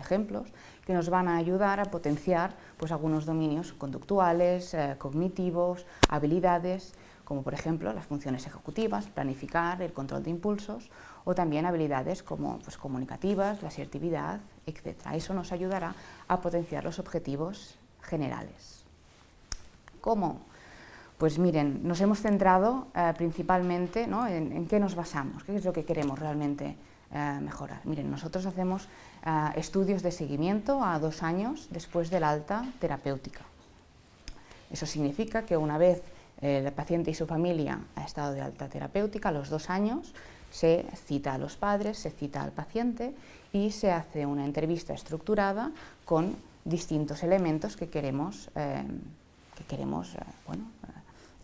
ejemplos que nos van a ayudar a potenciar pues, algunos dominios conductuales, cognitivos, habilidades, como por ejemplo las funciones ejecutivas, planificar, el control de impulsos, o también habilidades como pues, comunicativas, la asertividad, etc. Eso nos ayudará a potenciar los objetivos generales. ¿Cómo? Pues miren, nos hemos centrado principalmente, ¿no? en qué nos basamos, qué es lo que queremos realmente mejorar. Miren, nosotros hacemos estudios de seguimiento a 2 años después del alta terapéutica. Eso significa que una vez el paciente y su familia ha estado de alta terapéutica, a los 2 años se cita a los padres, se cita al paciente y se hace una entrevista estructurada con distintos elementos que queremos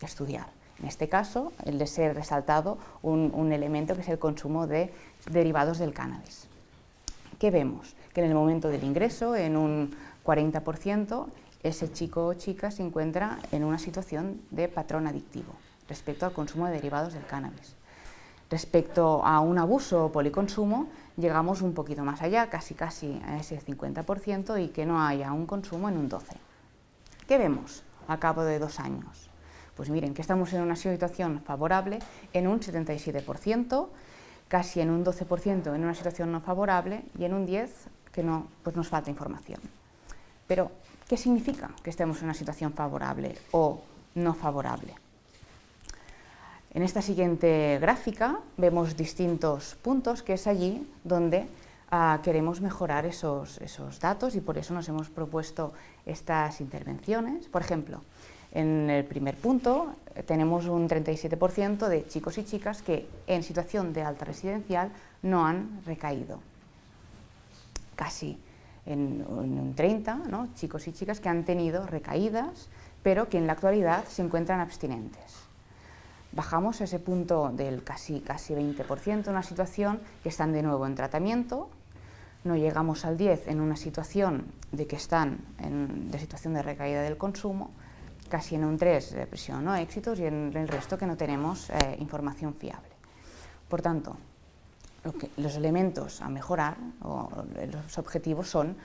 estudiar. En este caso, el de ser resaltado un elemento que es el consumo de derivados del cannabis. ¿Qué vemos? Que en el momento del ingreso, en un 40%, ese chico o chica se encuentra en una situación de patrón adictivo respecto al consumo de derivados del cannabis. Respecto a un abuso o policonsumo, llegamos un poquito más allá, casi a ese 50%, y que no haya un consumo en un 12%. ¿Qué vemos al cabo de 2 años? Pues miren que estamos en una situación favorable en un 77%, casi en un 12% en una situación no favorable y en un 10% que no, pues nos falta información. Pero, ¿qué significa que estemos en una situación favorable o no favorable? En esta siguiente gráfica vemos distintos puntos, que es allí donde queremos mejorar esos datos y por eso nos hemos propuesto estas intervenciones. Por ejemplo, en el primer punto tenemos un 37% de chicos y chicas que en situación de alta residencial no han recaído. Casi en un 30%, ¿no?, chicos y chicas que han tenido recaídas, pero que en la actualidad se encuentran abstinentes. Bajamos a ese punto del casi 20%, una situación que están de nuevo en tratamiento. No llegamos al 10% en una situación de que están de situación de recaída del consumo, casi en un 3% de depresión no éxitos y en el resto que no tenemos información fiable. Por tanto, los elementos a mejorar o los objetivos son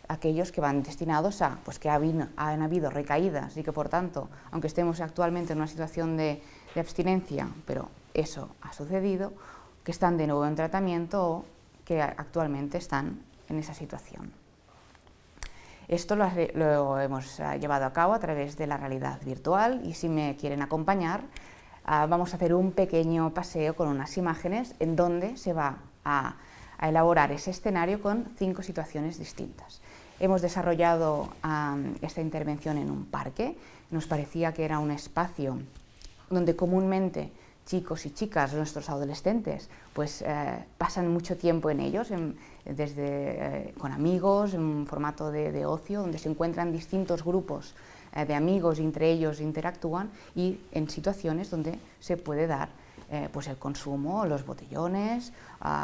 aquellos que van destinados a pues que han habido recaídas y que por tanto, aunque estemos actualmente en una situación de abstinencia, pero eso ha sucedido, que están de nuevo en tratamiento o que actualmente están en esa situación. Esto lo hemos llevado a cabo a través de la realidad virtual y si me quieren acompañar, vamos a hacer un pequeño paseo con unas imágenes en donde se va a elaborar ese escenario con 5 situaciones distintas. Hemos desarrollado esta intervención en un parque, nos parecía que era un espacio donde comúnmente chicos y chicas, nuestros adolescentes, pues pasan mucho tiempo en ellos, con amigos, en un formato de ocio, donde se encuentran distintos grupos de amigos y entre ellos interactúan y en situaciones donde se puede dar pues el consumo, los botellones,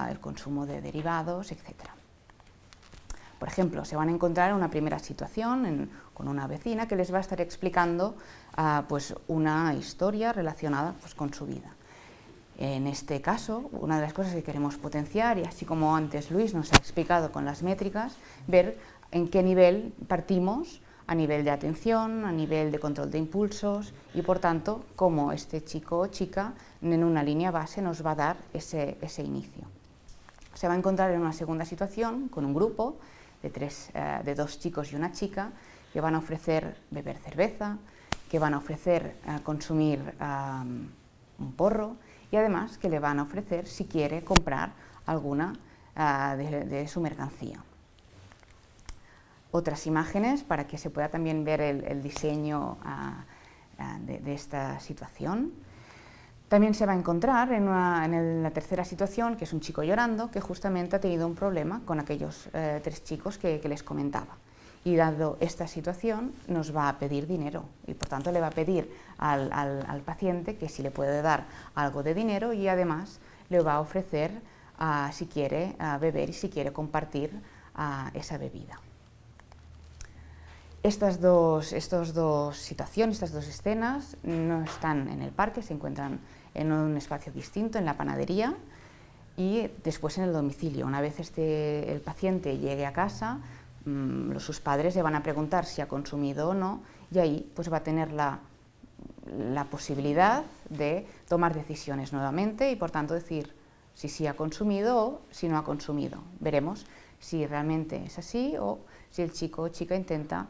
el consumo de derivados, etc. Por ejemplo, se van a encontrar en una primera situación con una vecina que les va a estar explicando pues una historia relacionada pues, con su vida. En este caso, una de las cosas que queremos potenciar, y así como antes Luis nos ha explicado con las métricas, ver en qué nivel partimos, a nivel de atención, a nivel de control de impulsos y por tanto, cómo este chico o chica en una línea base nos va a dar ese inicio. Se va a encontrar en una segunda situación con un grupo de 2 chicos y una chica que van a ofrecer beber cerveza, que van a ofrecer consumir un porro y además que le van a ofrecer si quiere comprar alguna de su mercancía. Otras imágenes para que se pueda también ver el diseño de esta situación. También se va a encontrar en la tercera situación, que es un chico llorando, que justamente ha tenido un problema con aquellos 3 chicos que les comentaba. Y dado esta situación, nos va a pedir dinero y por tanto le va a pedir al paciente que si le puede dar algo de dinero y además le va a ofrecer si quiere beber y si quiere compartir esa bebida. Estas dos situaciones, estas 2 escenas no están en el parque, se encuentran en un espacio distinto, en la panadería y después en el domicilio. Una vez el paciente llegue a casa, sus padres le van a preguntar si ha consumido o no y ahí pues, va a tener la posibilidad de tomar decisiones nuevamente y por tanto decir si sí ha consumido o si no ha consumido. Veremos si realmente es así o si el chico o chica intenta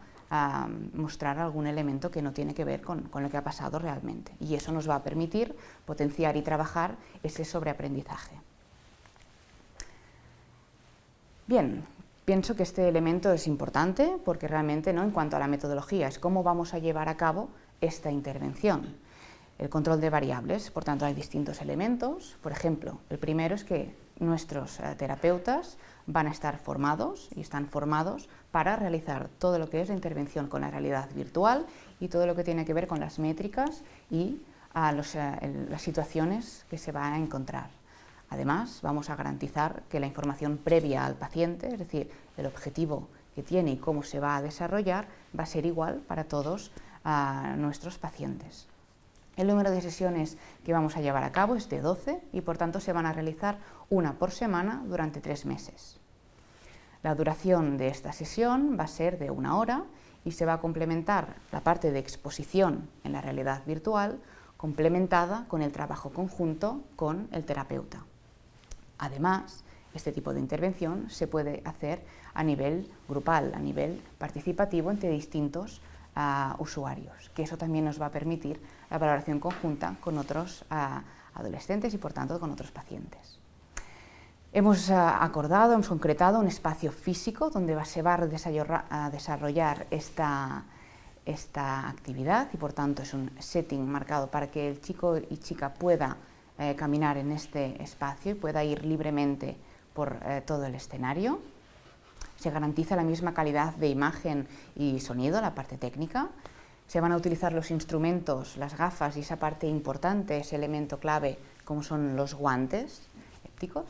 mostrar algún elemento que no tiene que ver con lo que ha pasado realmente. Y eso nos va a permitir potenciar y trabajar ese sobreaprendizaje. Bien, pienso que este elemento es importante porque realmente, ¿no?, en cuanto a la metodología, es cómo vamos a llevar a cabo esta intervención. El control de variables, por tanto hay distintos elementos. Por ejemplo, el primero es que nuestros terapeutas van a estar formados y están formados para realizar todo lo que es la intervención con la realidad virtual y todo lo que tiene que ver con las métricas y las situaciones que se va a encontrar. Además, vamos a garantizar que la información previa al paciente, es decir, el objetivo que tiene y cómo se va a desarrollar, va a ser igual para todos nuestros pacientes. El número de sesiones que vamos a llevar a cabo es de 12 y por tanto se van a realizar una por semana durante 3 meses. La duración de esta sesión va a ser de 1 hora y se va a complementar la parte de exposición en la realidad virtual, complementada con el trabajo conjunto con el terapeuta. Además, este tipo de intervención se puede hacer a nivel grupal, a nivel participativo entre distintos usuarios, que eso también nos va a permitir la valoración conjunta con otros adolescentes y por tanto con otros pacientes. Hemos acordado, hemos concretado un espacio físico donde se va a desarrollar esta actividad y por tanto es un setting marcado para que el chico y chica pueda caminar en este espacio y pueda ir libremente por todo el escenario. Se garantiza la misma calidad de imagen y sonido, la parte técnica. Se van a utilizar los instrumentos, las gafas y esa parte importante, ese elemento clave como son los guantes ópticos.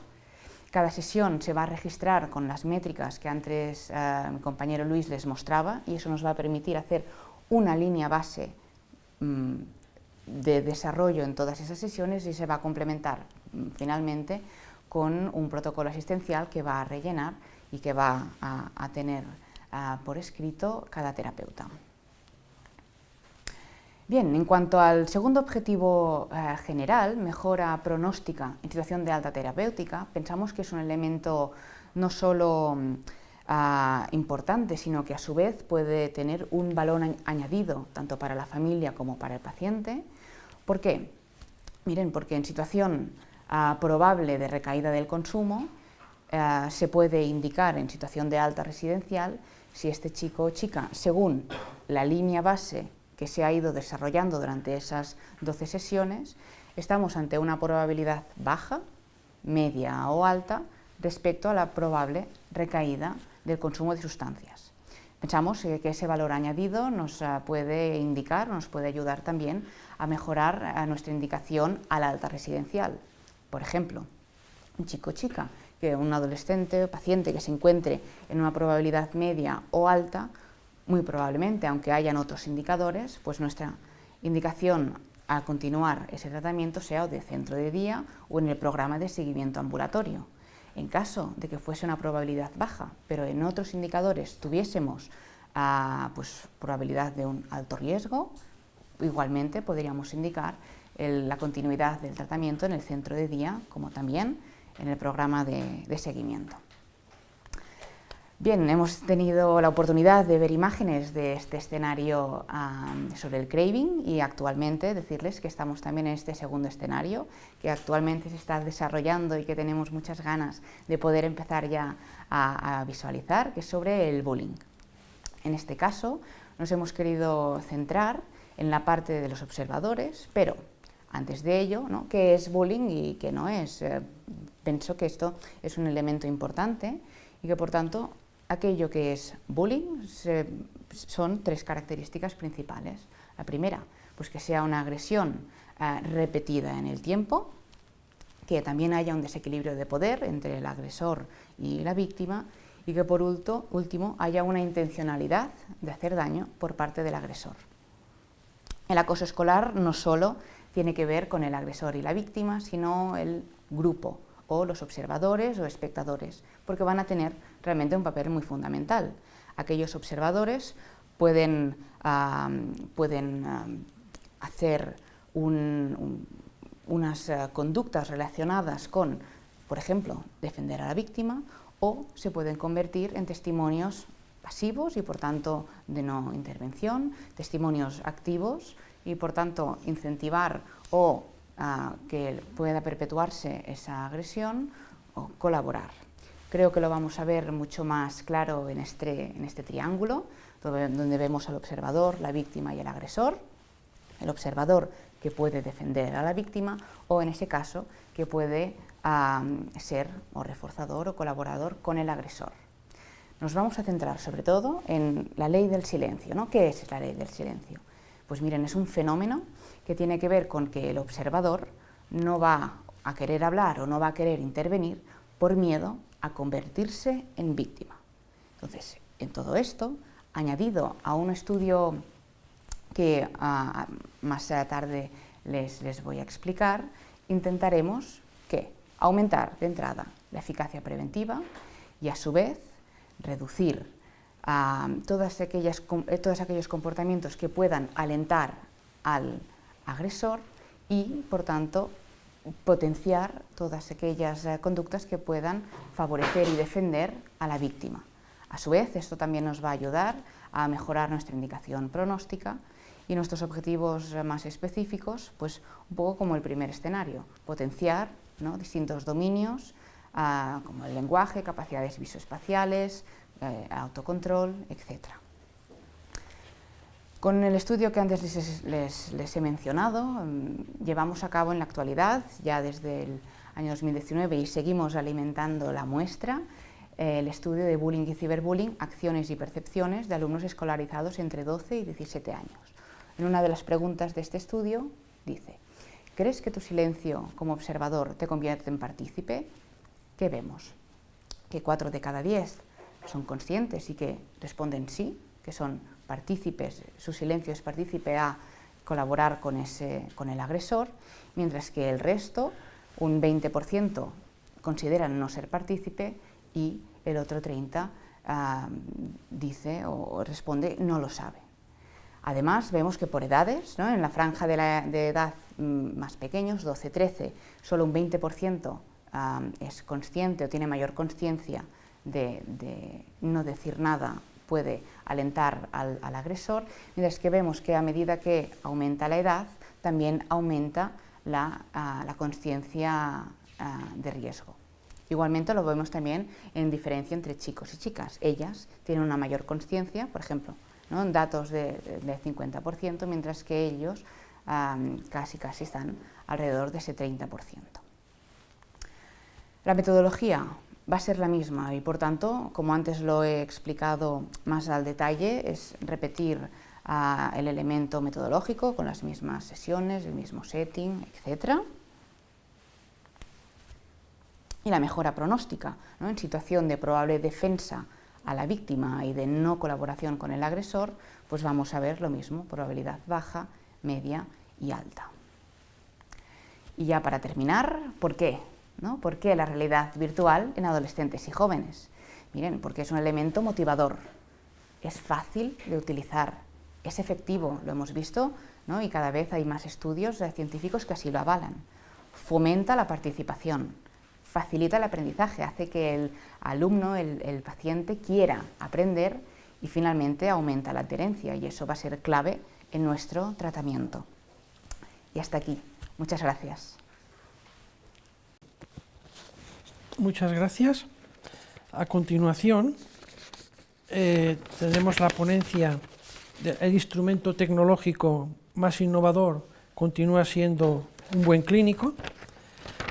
Cada sesión se va a registrar con las métricas que antes mi compañero Luis les mostraba y eso nos va a permitir hacer una línea base de desarrollo en todas esas sesiones y se va a complementar finalmente con un protocolo asistencial que va a rellenar y que va a tener por escrito cada terapeuta. Bien, en cuanto al segundo objetivo general, mejora pronóstica en situación de alta terapéutica, pensamos que es un elemento no solo importante, sino que a su vez puede tener un valor añadido tanto para la familia como para el paciente. ¿Por qué? Miren, porque en situación probable de recaída del consumo se puede indicar en situación de alta residencial si este chico o chica, según la línea base que se ha ido desarrollando durante esas 12 sesiones, estamos ante una probabilidad baja, media o alta respecto a la probable recaída del consumo de sustancias. Pensamos que ese valor añadido nos puede indicar, nos puede ayudar también a mejorar nuestra indicación a la alta residencial. Por ejemplo, un chico o chica, un adolescente o paciente que se encuentre en una probabilidad media o alta, muy probablemente, aunque hayan otros indicadores, pues nuestra indicación a continuar ese tratamiento sea o de centro de día o en el programa de seguimiento ambulatorio. En caso de que fuese una probabilidad baja, pero en otros indicadores tuviésemos pues, probabilidad de un alto riesgo, igualmente podríamos indicar la continuidad del tratamiento en el centro de día, como también en el programa de seguimiento. Bien, hemos tenido la oportunidad de ver imágenes de este escenario sobre el craving y actualmente decirles que estamos también en este segundo escenario que actualmente se está desarrollando y que tenemos muchas ganas de poder empezar ya a visualizar, que es sobre el bullying. En este caso nos hemos querido centrar en la parte de los observadores, pero antes de ello, ¿no? ¿Qué es bullying y qué no es? Pienso que esto es un elemento importante y que por tanto aquello que es bullying son tres características principales. La primera, pues que sea una agresión repetida en el tiempo, que también haya un desequilibrio de poder entre el agresor y la víctima y que por último haya una intencionalidad de hacer daño por parte del agresor. El acoso escolar no solo tiene que ver con el agresor y la víctima, sino el grupo o los observadores o espectadores, porque van a tener realmente un papel muy fundamental. Aquellos observadores pueden hacer unas conductas relacionadas con, por ejemplo, defender a la víctima, o se pueden convertir en testimonios pasivos y por tanto de no intervención, testimonios activos y por tanto incentivar o que pueda perpetuarse esa agresión o colaborar. Creo que lo vamos a ver mucho más claro en este triángulo, donde vemos al observador, la víctima y el agresor. El observador que puede defender a la víctima o en ese caso que puede ser o reforzador o colaborador con el agresor. Nos vamos a centrar sobre todo en la ley del silencio, ¿no? ¿Qué es la ley del silencio? Pues miren, es un fenómeno que tiene que ver con que el observador no va a querer hablar o no va a querer intervenir por miedo a convertirse en víctima. Entonces, en todo esto, añadido a un estudio que más tarde les voy a explicar, intentaremos aumentar de entrada la eficacia preventiva y a su vez reducir todos aquellos comportamientos que puedan alentar al agresor y, por tanto, potenciar todas aquellas conductas que puedan favorecer y defender a la víctima. A su vez, esto también nos va a ayudar a mejorar nuestra indicación pronóstica y nuestros objetivos más específicos, pues un poco como el primer escenario, potenciar, ¿no?, distintos dominios como el lenguaje, capacidades visoespaciales, autocontrol, etc. Con el estudio que antes les he mencionado, llevamos a cabo en la actualidad, ya desde el año 2019, y seguimos alimentando la muestra, el estudio de bullying y ciberbullying, acciones y percepciones de alumnos escolarizados entre 12 y 17 años. En una de las preguntas de este estudio dice: ¿crees que tu silencio como observador te convierte en partícipe? ¿Qué vemos? Que 4 de cada 10 son conscientes y que responden sí, que son partícipes, su silencio es partícipe a colaborar con el agresor, mientras que el resto, un 20%, consideran no ser partícipe y el otro 30% dice o responde no lo sabe. Además, vemos que por edades, ¿no?, en la franja de edad más pequeños, 12-13, solo un 20% es consciente o tiene mayor conciencia de no decir nada puede alentar al agresor, mientras que vemos que a medida que aumenta la edad, también aumenta la conciencia de riesgo. Igualmente lo vemos también en diferencia entre chicos y chicas. Ellas tienen una mayor conciencia, por ejemplo, ¿no?, en datos de 50%, mientras que ellos casi están alrededor de ese 30%. La metodología va a ser la misma y, por tanto, como antes lo he explicado más al detalle, es repetir el elemento metodológico con las mismas sesiones, el mismo setting, etc. Y la mejora pronóstica, ¿no?, en situación de probable defensa a la víctima y de no colaboración con el agresor, pues vamos a ver lo mismo, probabilidad baja, media y alta. Y ya para terminar, ¿por qué? ¿No? ¿Por qué la realidad virtual en adolescentes y jóvenes? Miren, porque es un elemento motivador, es fácil de utilizar, es efectivo, lo hemos visto, ¿no?, y cada vez hay más estudios científicos que así lo avalan. Fomenta la participación, facilita el aprendizaje, hace que el alumno, el paciente, quiera aprender y finalmente aumenta la adherencia, y eso va a ser clave en nuestro tratamiento. Y hasta aquí. Muchas gracias. Muchas gracias. A continuación, tenemos la ponencia del instrumento tecnológico más innovador continúa siendo un buen clínico,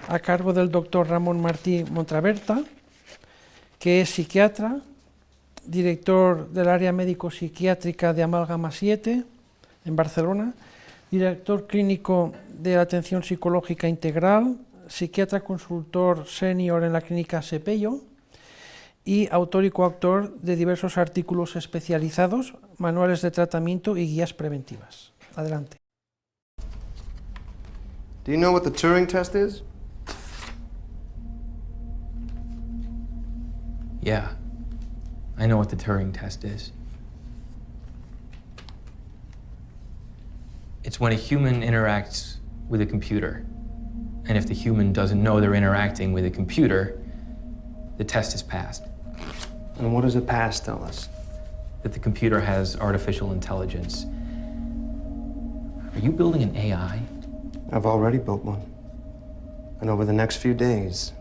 a cargo del doctor Ramón Martí Montraverta, que es psiquiatra, director del área médico-psiquiátrica de Amálgama 7 en Barcelona, director clínico de la atención psicológica integral, psiquiatra consultor senior en la clínica Sepello y autor y coautor de diversos artículos especializados, manuales de tratamiento y guías preventivas. Adelante. Do you know what the Turing test is? Yeah, I know what the Turing test is. It's when a human interacts with a computer. And if the human doesn't know they're interacting with a computer, the test is passed. And what does a pass tell us? That the computer has artificial intelligence. Are you building an AI? I've already built one. And over the next few days,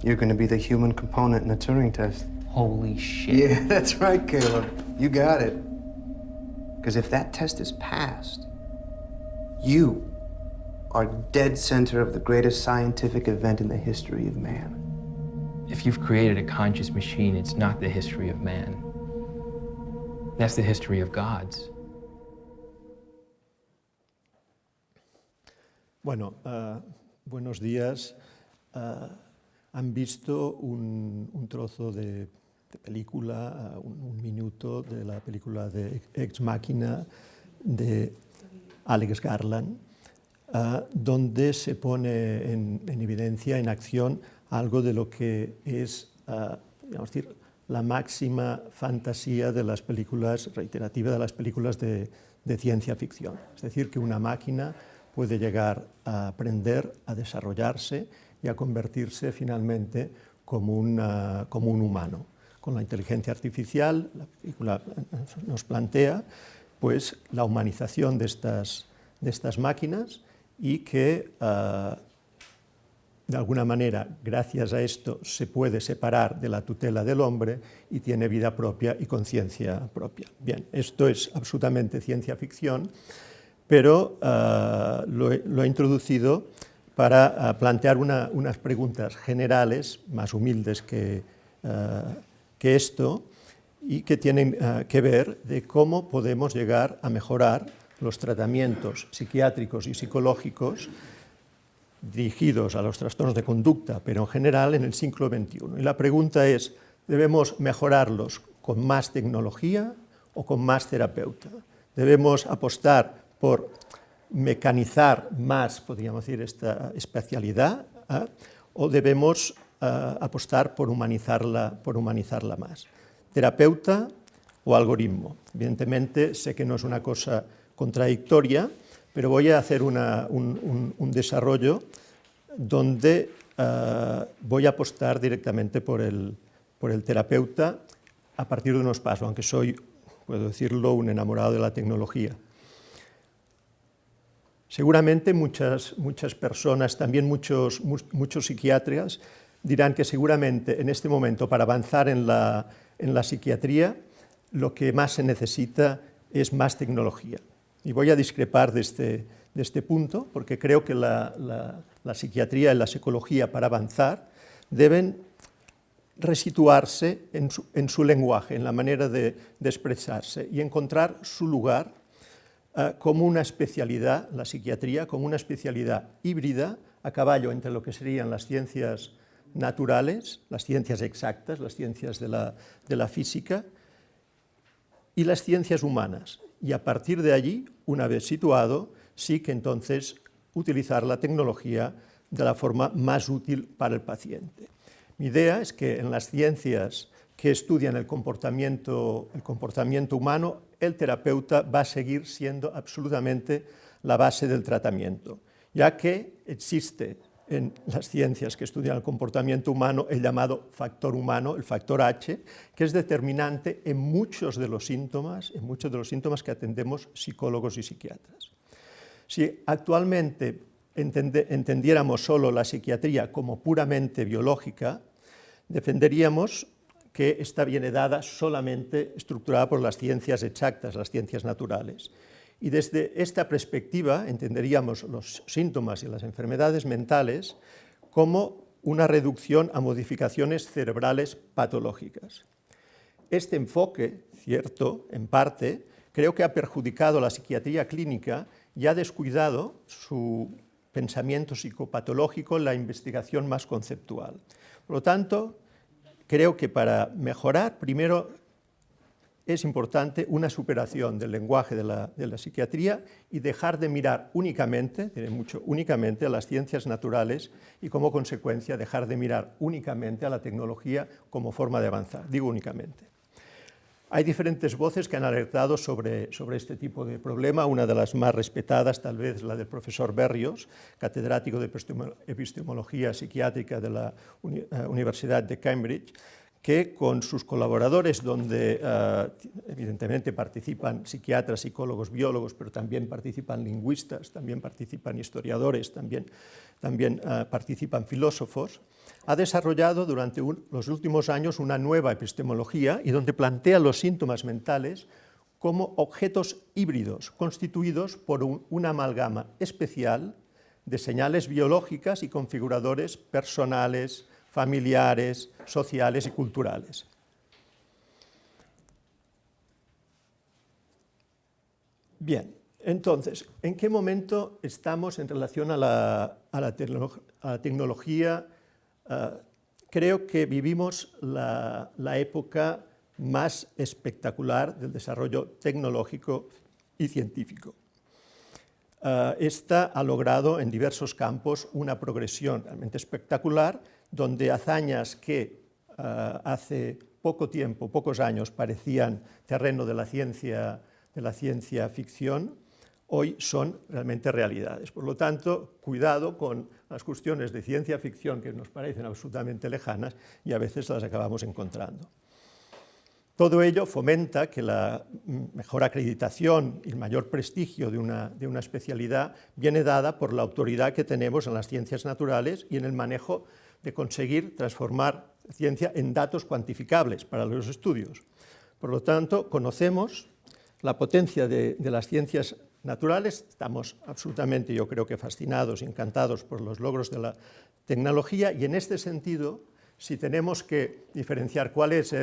you're going to be the human component in the Turing test. Holy shit. Yeah, that's right, Caleb. You got it. Because if that test is passed, you are dead center of the greatest scientific event in the history of man. If you've created a conscious machine, it's not the history of man. That's the history of gods. Bueno, buenos días. Han visto un trozo de película, un minuto de la película de Ex Machina de Alex Garland, donde se pone en evidencia, en acción, algo de lo que es, digamos decir, la máxima fantasía de las películas, reiterativa de las películas de ciencia ficción. Es decir, que una máquina puede llegar a aprender, a desarrollarse y a convertirse finalmente como un humano. Con la inteligencia artificial, la película nos plantea pues, la humanización de estas máquinas y que de alguna manera, gracias a esto, se puede separar de la tutela del hombre y tiene vida propia y conciencia propia. Bien, esto es absolutamente ciencia ficción, pero lo he introducido para plantear unas preguntas generales, más humildes que esto, y que tienen que ver de cómo podemos llegar a mejorar los tratamientos psiquiátricos y psicológicos dirigidos a los trastornos de conducta, pero en general en el siglo XXI. Y la pregunta es, ¿debemos mejorarlos con más tecnología o con más terapeuta? ¿Debemos apostar por mecanizar más, podríamos decir, esta especialidad, o debemos apostar por humanizarla más? ¿Terapeuta o algoritmo? Evidentemente, sé que no es una cosa contradictoria, pero voy a hacer un desarrollo donde voy a apostar directamente por el terapeuta a partir de unos pasos, aunque soy, puedo decirlo, un enamorado de la tecnología. Seguramente muchas personas, también muchos psiquiatras, dirán que seguramente en este momento para avanzar en la psiquiatría lo que más se necesita es más tecnología. Y voy a discrepar de este punto, porque creo que la psiquiatría y la psicología para avanzar deben resituarse en su lenguaje, en la manera de expresarse y encontrar su lugar como una especialidad, la psiquiatría, como una especialidad híbrida a caballo entre lo que serían las ciencias naturales, las ciencias exactas, las ciencias de la física y las ciencias humanas. Y a partir de allí, una vez situado, sí que entonces utilizar la tecnología de la forma más útil para el paciente. Mi idea es que en las ciencias que estudian el comportamiento humano, el terapeuta va a seguir siendo absolutamente la base del tratamiento, ya que existe en las ciencias que estudian el comportamiento humano el llamado factor humano, el factor H, que es determinante en muchos de los síntomas que atendemos psicólogos y psiquiatras. Si actualmente entendiéramos solo la psiquiatría como puramente biológica, defenderíamos que esta viene dada solamente estructurada por las ciencias exactas, las ciencias naturales. Y desde esta perspectiva entenderíamos los síntomas y las enfermedades mentales como una reducción a modificaciones cerebrales patológicas. Este enfoque, cierto, en parte, creo que ha perjudicado la psiquiatría clínica y ha descuidado su pensamiento psicopatológico en la investigación más conceptual. Por lo tanto, creo que para mejorar, primero, es importante una superación del lenguaje de la psiquiatría y dejar de mirar únicamente, diré mucho, únicamente a las ciencias naturales y como consecuencia dejar de mirar únicamente a la tecnología como forma de avanzar, digo únicamente. Hay diferentes voces que han alertado sobre este tipo de problema, una de las más respetadas tal vez la del profesor Berrios, catedrático de epistemología psiquiátrica de la Universidad de Cambridge, que con sus colaboradores, donde evidentemente participan psiquiatras, psicólogos, biólogos, pero también participan lingüistas, también participan historiadores, también participan filósofos, ha desarrollado durante los últimos años una nueva epistemología y donde plantea los síntomas mentales como objetos híbridos constituidos por una amalgama especial de señales biológicas y configuradores personales, familiares, sociales y culturales. Bien, entonces, ¿en qué momento estamos en relación a la tecnología? Creo que vivimos la época más espectacular del desarrollo tecnológico y científico. Esta ha logrado en diversos campos una progresión realmente espectacular, donde hazañas que hace poco tiempo, pocos años, parecían terreno de la ciencia ficción, hoy son realmente realidades. Por lo tanto, cuidado con las cuestiones de ciencia ficción que nos parecen absolutamente lejanas y a veces las acabamos encontrando. Todo ello fomenta que la mejor acreditación y el mayor prestigio de una especialidad viene dada por la autoridad que tenemos en las ciencias naturales y en el manejo de conseguir transformar ciencia en datos cuantificables para los estudios. Por lo tanto, conocemos la potencia de las ciencias naturales, estamos absolutamente, yo creo que fascinados, encantados por los logros de la tecnología, y en este sentido, si tenemos que diferenciar cuál es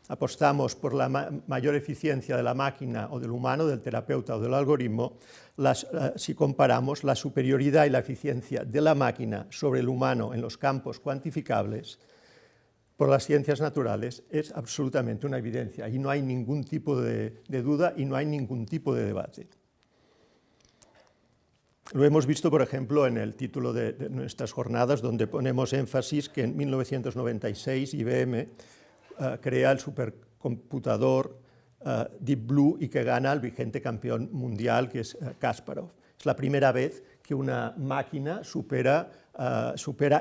apostamos por la mayor eficiencia de la máquina o del humano, del terapeuta o del algoritmo, si comparamos la superioridad y la eficiencia de la máquina sobre el humano en los campos cuantificables, por las ciencias naturales, es absolutamente una evidencia y no hay ningún tipo de duda y no hay ningún tipo de debate. Lo hemos visto, por ejemplo, en el título de nuestras jornadas, donde ponemos énfasis que en 1996 IBM crea el supercomputador Deep Blue y que gana al vigente campeón mundial, que es Kasparov. Es la primera vez que una máquina supera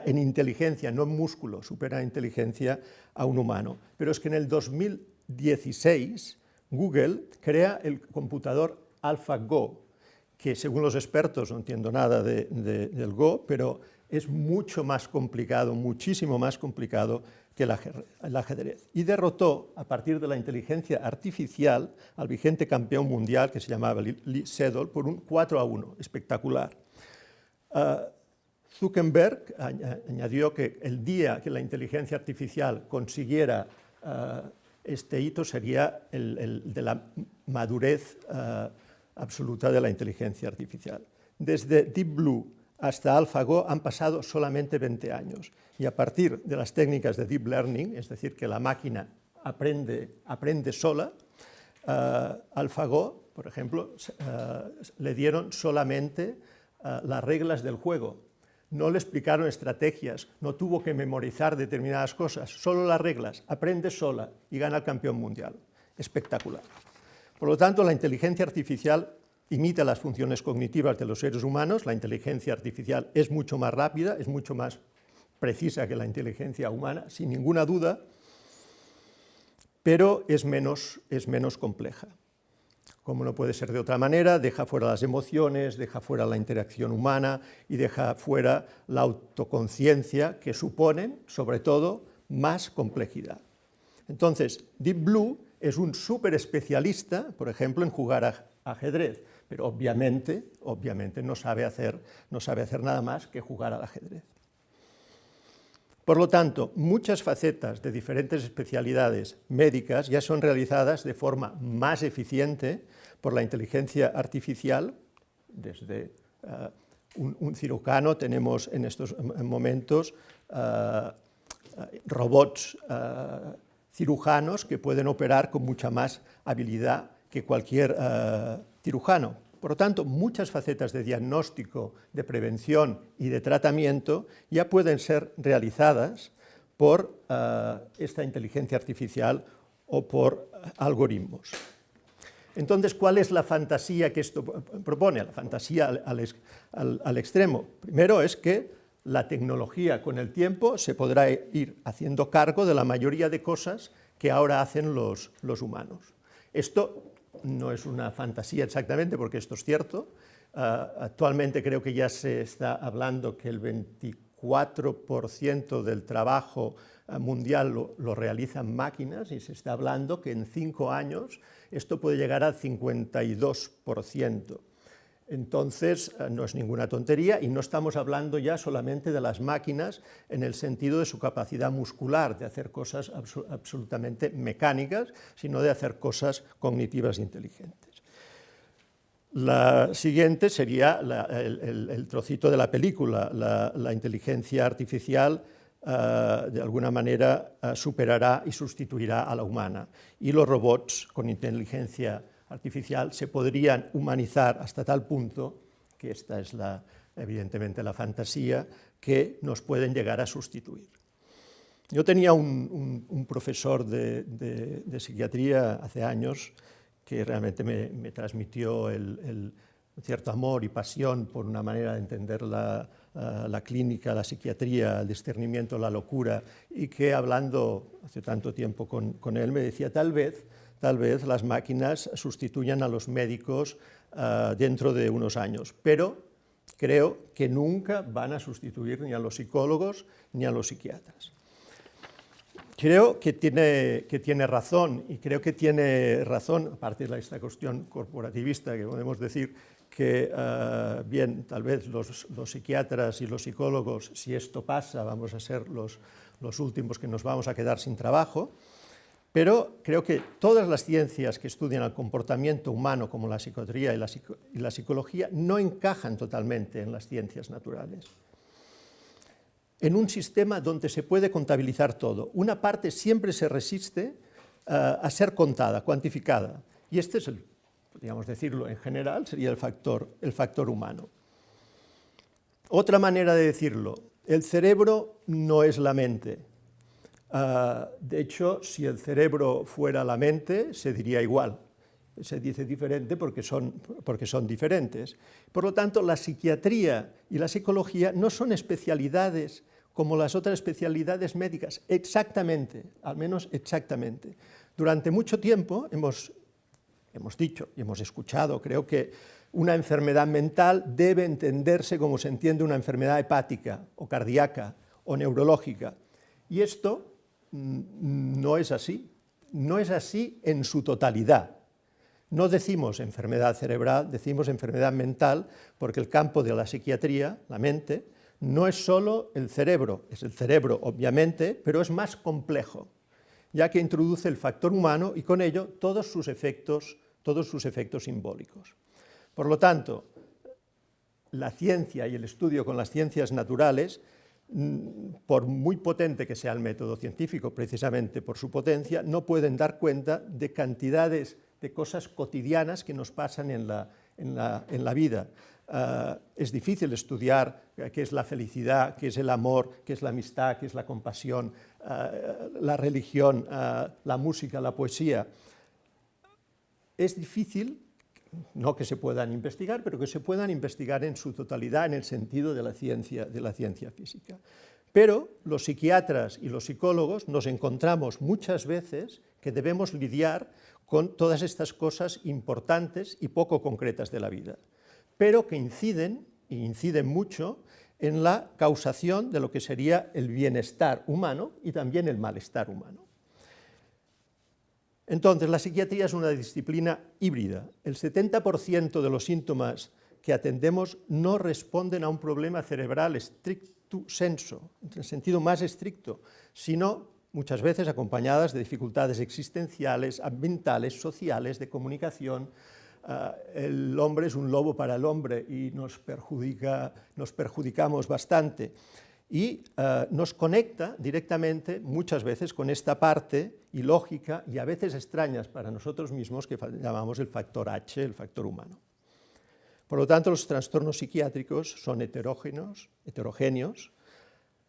en inteligencia, no en músculo, supera en inteligencia a un humano. Pero es que en el 2016 Google crea el computador AlphaGo, que según los expertos, no entiendo nada del Go, pero es mucho más complicado, muchísimo más complicado que el ajedrez. Y derrotó, a partir de la inteligencia artificial, al vigente campeón mundial, que se llamaba Lee Sedol, por un 4-1, espectacular. Zuckerberg añadió que el día que la inteligencia artificial consiguiera este hito sería el de la madurez absoluta de la inteligencia artificial. Desde Deep Blue hasta AlphaGo han pasado solamente 20 años y a partir de las técnicas de Deep Learning, es decir, que la máquina aprende sola, AlphaGo, por ejemplo, le dieron solamente las reglas del juego. No le explicaron estrategias, no tuvo que memorizar determinadas cosas, solo las reglas, aprende sola y gana el campeón mundial. Espectacular. Por lo tanto, la inteligencia artificial imita las funciones cognitivas de los seres humanos, la inteligencia artificial es mucho más rápida, es mucho más precisa que la inteligencia humana, sin ninguna duda, pero es menos compleja. Como no puede ser de otra manera, deja fuera las emociones, deja fuera la interacción humana y deja fuera la autoconciencia que suponen, sobre todo, más complejidad. Entonces, Deep Blue es un súper especialista, por ejemplo, en jugar a ajedrez, pero obviamente no sabe hacer nada más que jugar al ajedrez. Por lo tanto, muchas facetas de diferentes especialidades médicas ya son realizadas de forma más eficiente por la inteligencia artificial. Desde un cirujano tenemos en estos momentos robots cirujanos que pueden operar con mucha más habilidad que cualquier cirujano. Por lo tanto, muchas facetas de diagnóstico, de prevención y de tratamiento ya pueden ser realizadas por esta inteligencia artificial o por algoritmos. Entonces, ¿cuál es la fantasía que esto propone? La fantasía al extremo. Primero es que la tecnología con el tiempo se podrá ir haciendo cargo de la mayoría de cosas que ahora hacen los humanos. Esto no es una fantasía exactamente, porque esto es cierto. Actualmente creo que ya se está hablando que el 24% del trabajo mundial lo realizan máquinas y se está hablando que en 5 años esto puede llegar al 52%. Entonces, no es ninguna tontería y no estamos hablando ya solamente de las máquinas en el sentido de su capacidad muscular, de hacer cosas absolutamente mecánicas, sino de hacer cosas cognitivas e inteligentes. La siguiente sería el trocito de la película. La inteligencia artificial de alguna manera superará y sustituirá a la humana y los robots con inteligencia artificial se podrían humanizar hasta tal punto, que esta es evidentemente la fantasía, que nos pueden llegar a sustituir. Yo tenía un profesor de psiquiatría hace años que realmente me transmitió un cierto amor y pasión por una manera de entender la clínica, la psiquiatría, el discernimiento, la locura, y que hablando hace tanto tiempo con él me decía, tal vez las máquinas sustituyan a los médicos dentro de unos años, pero creo que nunca van a sustituir ni a los psicólogos ni a los psiquiatras. Creo que tiene razón, y creo que tiene razón, aparte de esta cuestión corporativista, que podemos decir que, bien, tal vez los psiquiatras y los psicólogos, si esto pasa, vamos a ser los últimos que nos vamos a quedar sin trabajo, pero creo que todas las ciencias que estudian el comportamiento humano, como la psiquiatría y la psicología, no encajan totalmente en las ciencias naturales. En un sistema donde se puede contabilizar todo, una parte siempre se resiste a ser contada, cuantificada, y este es podríamos decirlo en general, sería el factor humano. Otra manera de decirlo, el cerebro no es la mente. De hecho, si el cerebro fuera la mente, se diría igual. Se dice diferente porque son diferentes. Por lo tanto, la psiquiatría y la psicología no son especialidades como las otras especialidades médicas, exactamente, al menos exactamente. Durante mucho tiempo hemos dicho y hemos escuchado, creo que una enfermedad mental debe entenderse como se entiende una enfermedad hepática o cardíaca o neurológica. Y esto no es así, no es así en su totalidad. No decimos enfermedad cerebral, decimos enfermedad mental, porque el campo de la psiquiatría, la mente, no es solo el cerebro, es el cerebro obviamente, pero es más complejo, ya que introduce el factor humano y con ello todos sus efectos simbólicos. Por lo tanto, la ciencia y el estudio con las ciencias naturales, por muy potente que sea el método científico, precisamente por su potencia, no pueden dar cuenta de cantidades de cosas cotidianas que nos pasan en la vida. Es difícil estudiar qué es la felicidad, qué es el amor, qué es la amistad, qué es la compasión, la religión, la música, la poesía. Es difícil, no que se puedan investigar, pero que se puedan investigar en su totalidad en el sentido de la ciencia física. Pero los psiquiatras y los psicólogos nos encontramos muchas veces que debemos lidiar con todas estas cosas importantes y poco concretas de la vida, pero que inciden mucho en la causación de lo que sería el bienestar humano y también el malestar humano. Entonces, la psiquiatría es una disciplina híbrida. El 70% de los síntomas que atendemos no responden a un problema cerebral stricto sensu, en el sentido más estricto, sino muchas veces acompañadas de dificultades existenciales, ambientales, sociales, de comunicación. El hombre es un lobo para el hombre y nos perjudicamos bastante. Y nos conecta directamente muchas veces con esta parte ilógica y a veces extrañas para nosotros mismos que llamamos el factor H, el factor humano. Por lo tanto, los trastornos psiquiátricos son heterogéneos,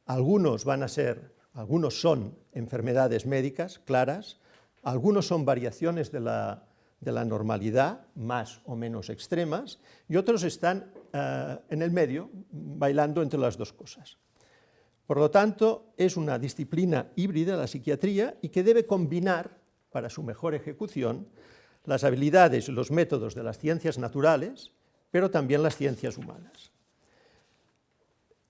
algunos son enfermedades médicas claras, algunos son variaciones de la normalidad, más o menos extremas, y otros están en el medio, bailando entre las dos cosas. Por lo tanto, es una disciplina híbrida, la psiquiatría, y que debe combinar, para su mejor ejecución, las habilidades y los métodos de las ciencias naturales, pero también las ciencias humanas.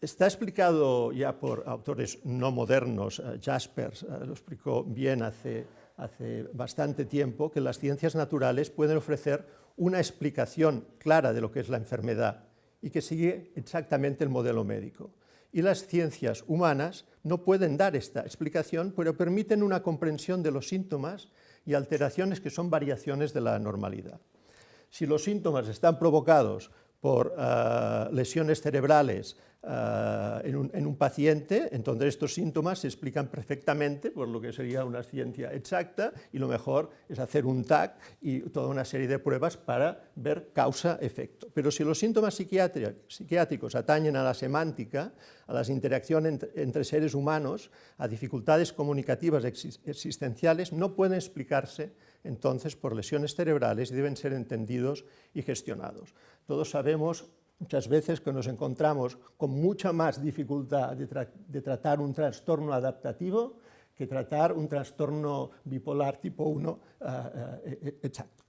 Está explicado ya por autores no modernos, Jaspers lo explicó bien hace bastante tiempo, que las ciencias naturales pueden ofrecer una explicación clara de lo que es la enfermedad y que sigue exactamente el modelo médico. Y las ciencias humanas no pueden dar esta explicación, pero permiten una comprensión de los síntomas y alteraciones que son variaciones de la normalidad. Si los síntomas están provocados por lesiones cerebrales, en un paciente, entonces estos síntomas se explican perfectamente por lo que sería una ciencia exacta, y lo mejor es hacer un TAC y toda una serie de pruebas para ver causa-efecto. Pero si los síntomas psiquiátricos atañen a la semántica, a las interacciones entre seres humanos, a dificultades comunicativas existenciales, no pueden explicarse entonces por lesiones cerebrales y deben ser entendidos y gestionados. Todos sabemos muchas veces que nos encontramos con mucha más dificultad de tratar un trastorno adaptativo que tratar un trastorno bipolar tipo 1 exacto.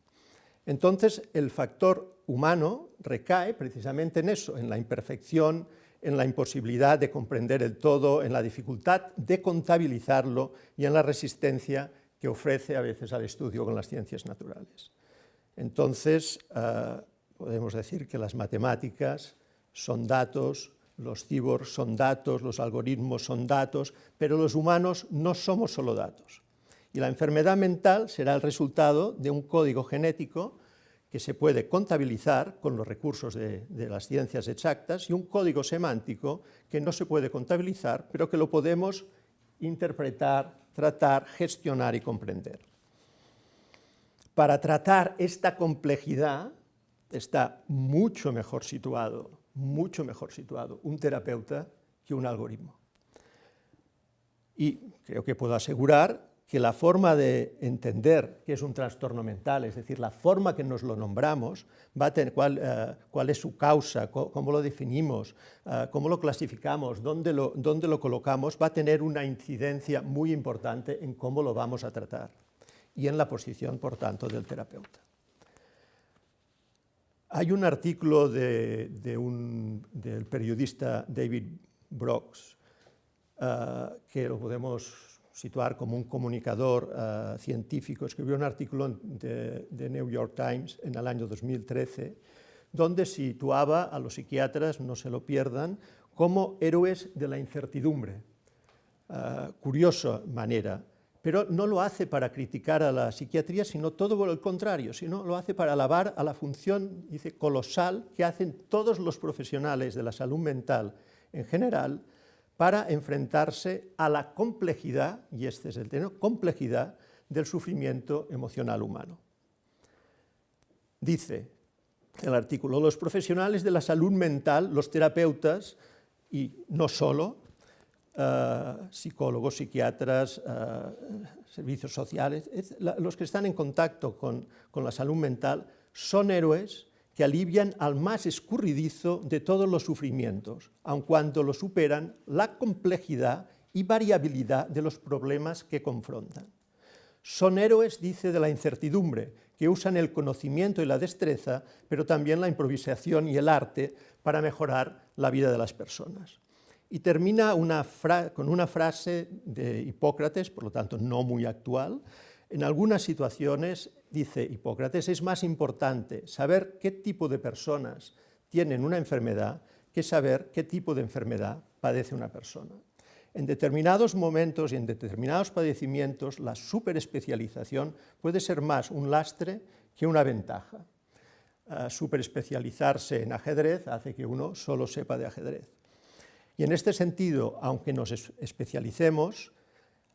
Entonces, el factor humano recae precisamente en eso, en la imperfección, en la imposibilidad de comprender el todo, en la dificultad de contabilizarlo y en la resistencia que ofrece a veces al estudio con las ciencias naturales. Entonces, podemos decir que las matemáticas son datos, los cyborgs son datos, los algoritmos son datos, pero los humanos no somos solo datos. Y la enfermedad mental será el resultado de un código genético que se puede contabilizar con los recursos de las ciencias exactas y un código semántico que no se puede contabilizar, pero que lo podemos interpretar, tratar, gestionar y comprender. Para tratar esta complejidad está mucho mejor situado un terapeuta que un algoritmo. Y creo que puedo asegurar que la forma de entender qué es un trastorno mental, es decir, la forma que nos lo nombramos, va a tener cuál es su causa, cómo lo definimos, cómo lo clasificamos, dónde lo colocamos, va a tener una incidencia muy importante en cómo lo vamos a tratar y en la posición, por tanto, del terapeuta. Hay un artículo del periodista David Brooks, que lo podemos situar como un comunicador científico. Escribió un artículo de New York Times en el año 2013, donde situaba a los psiquiatras, no se lo pierdan, como héroes de la incertidumbre. Curiosa manera. Pero no lo hace para criticar a la psiquiatría, sino todo por el contrario, sino lo hace para alabar a la función, dice, colosal que hacen todos los profesionales de la salud mental en general para enfrentarse a la complejidad, y este es el tema, complejidad del sufrimiento emocional humano. Dice el artículo, los profesionales de la salud mental, los terapeutas, y no solo, psicólogos, psiquiatras, servicios sociales, los que están en contacto con la salud mental, son héroes que alivian al más escurridizo de todos los sufrimientos, aun cuando lo superan la complejidad y variabilidad de los problemas que confrontan. Son héroes, dice, de la incertidumbre, que usan el conocimiento y la destreza, pero también la improvisación y el arte para mejorar la vida de las personas. Y termina con una frase de Hipócrates, por lo tanto no muy actual. En algunas situaciones, dice Hipócrates, es más importante saber qué tipo de personas tienen una enfermedad que saber qué tipo de enfermedad padece una persona. En determinados momentos y en determinados padecimientos, la superespecialización puede ser más un lastre que una ventaja. Superespecializarse en ajedrez hace que uno solo sepa de ajedrez. Y en este sentido, aunque nos especialicemos,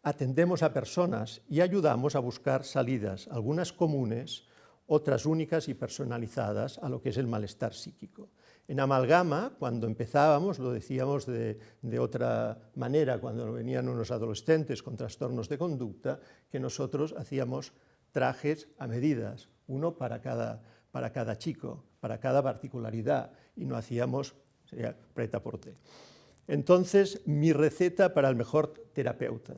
atendemos a personas y ayudamos a buscar salidas, algunas comunes, otras únicas y personalizadas a lo que es el malestar psíquico. En Amalgama, cuando empezábamos, lo decíamos de otra manera, cuando venían unos adolescentes con trastornos de conducta, que nosotros hacíamos trajes a medidas, uno para cada chico, para cada particularidad, y no hacíamos, sería prêt-à-porter. Entonces, mi receta para el mejor terapeuta.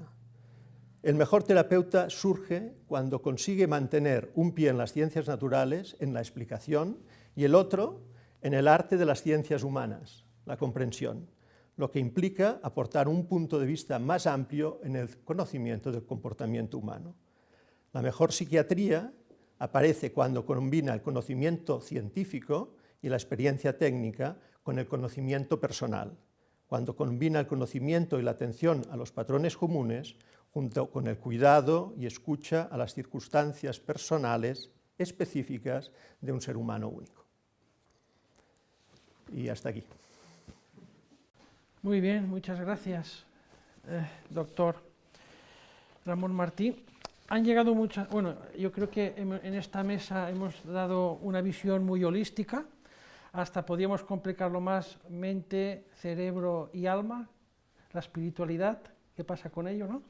El mejor terapeuta surge cuando consigue mantener un pie en las ciencias naturales, en la explicación, y el otro en el arte de las ciencias humanas, la comprensión, lo que implica aportar un punto de vista más amplio en el conocimiento del comportamiento humano. La mejor psiquiatría aparece cuando combina el conocimiento científico y la experiencia técnica con el conocimiento personal, cuando combina el conocimiento y la atención a los patrones comunes junto con el cuidado y escucha a las circunstancias personales específicas de un ser humano único. Y hasta aquí. Muy bien, muchas gracias, doctor Ramón Martí. Han llegado muchas, bueno, yo creo que en esta mesa hemos dado una visión muy holística, hasta podíamos complicarlo más, mente, cerebro y alma, la espiritualidad, qué pasa con ello, ¿no?